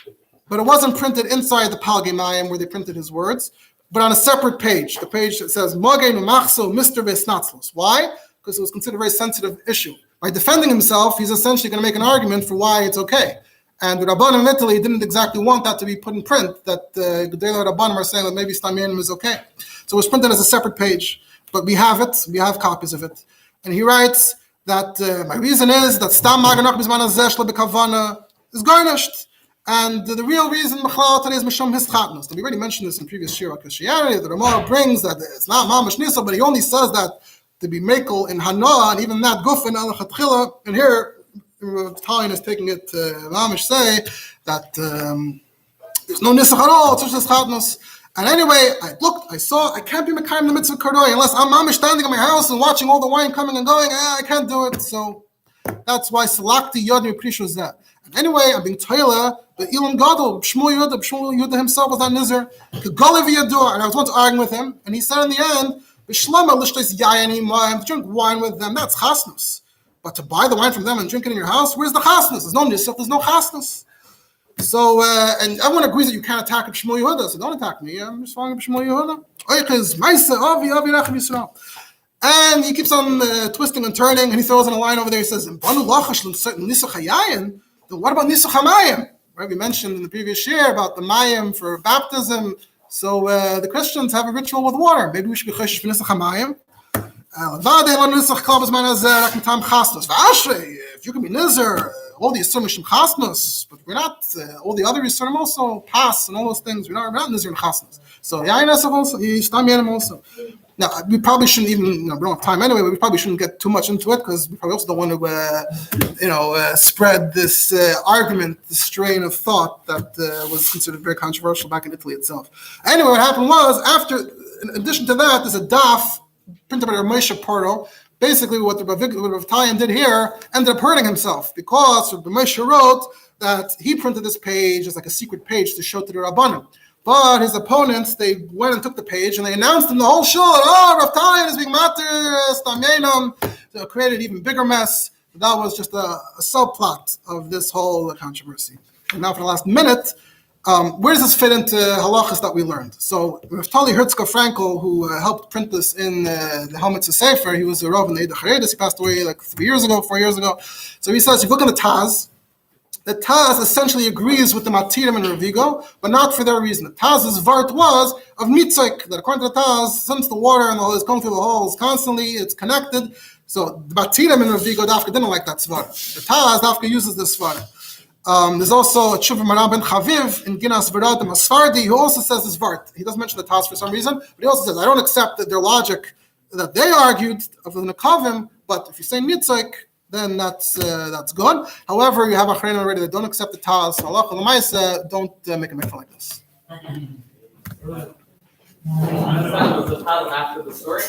Speaker 1: But it wasn't printed inside the Palgei Mayim where they printed his words, but on a separate page, the page that says Mogein Machso Mr. Vesnatzlos. Why? Because it was considered a very sensitive issue. By defending himself, he's essentially going to make an argument for why it's okay. And the Rabbanim in Italy didn't exactly want that to be put in print, that the Gedolei Rabbanim are saying that maybe Stam Yenim is okay. So it was printed as a separate page, but we have it, we have copies of it. And he writes that my reason is that Stam Maganach Bizman Hazeh Shlo B'Kavana is garnished. And the real reason Machlal today is Mishum his chatnus. We already mentioned this in previous Shiur Christianity. The Ramah brings that it's not Mamash Nisa, but he only says that to be Mekel in Hanoah, and even that Gufin al Chatchila. And here, Talian is taking it to Mamash say that there's no Nisach at all, it's just this chatnus. And anyway, I saw, I can't be Mekayim the mitzvah Kardoi unless I'm Mamash standing in my house and watching all the wine coming and going. I can't do it. So that's why Salakti Yod Mikrishu is that. And anyway, I'm being Toila. But Ilan Gadol, Shmuel Yehuda himself was on Nizar. And I was once arguing with him, and he said in the end, drink wine with them, that's chasnus. But to buy the wine from them and drink it in your house, where's the chasnas? There's no nisach, there's no chasnas. So, and everyone agrees that you can't attack Shmuel Yehuda, so don't attack me. I'm just following Shmuel Yehuda. And he keeps on twisting and turning, and he throws in a line over there. He says, then what about nisach hamayim? Right? We mentioned in the previous year about the mayim for baptism. So the Christians have a ritual with water. Maybe we should be choshesh for nisach hamayim. If you can be nizer, all the Yisurim Mishum Chasnos, but we're not, all the other Yisurim also pass and all those things, we're not nizer in Chasnos. So, Yain Esav also, Yishtam Yanim also. Now, we probably shouldn't even, we don't have time anyway, but we probably shouldn't get too much into it because we probably also don't want to, spread this argument, this strain of thought that was considered very controversial back in Italy itself. Anyway, what happened was, in addition to that, there's a daf printed by Rabbi Moshe Porto. Basically, what Rav Tayan did here ended up hurting himself because Rabbi Moshe wrote that he printed this page as like a secret page to show to the Rabbanim. But his opponents, they went and took the page and they announced in the whole shul, Rav Tayan is being matir, stam yenam. So it created an even bigger mess. That was just a subplot of this whole controversy. And now for the last minute, where does this fit into halachas that we learned? So Naftali Herzka Frankel, who helped print this in the Helmet Sefer, he was a Rav in the Eid HaCharedis. He passed away like 4 years ago. So he says, if you look at the Taz essentially agrees with the Matirim and Rovigo, but not for their reason. The Taz's vart was of Nitzik, that according to the Taz, since the water and the hole is going through the holes constantly, it's connected. So the Matirim and Rovigo, Dafka didn't like that svara. The Taz, Dafka uses this svara. There's also a Tshuva Maran ben Chaviv in Ginas Verad and Masfardi who also says this vart. He doesn't mention the Taz for some reason, but he also says, I don't accept their logic that they argued of the Nekavim, but if you say Nitzik, then that's good. However, you have Achrein already that don't accept the Taz. Halacha l'maisa, don't make a mikvah like this.
Speaker 3: Was the Taz after the story?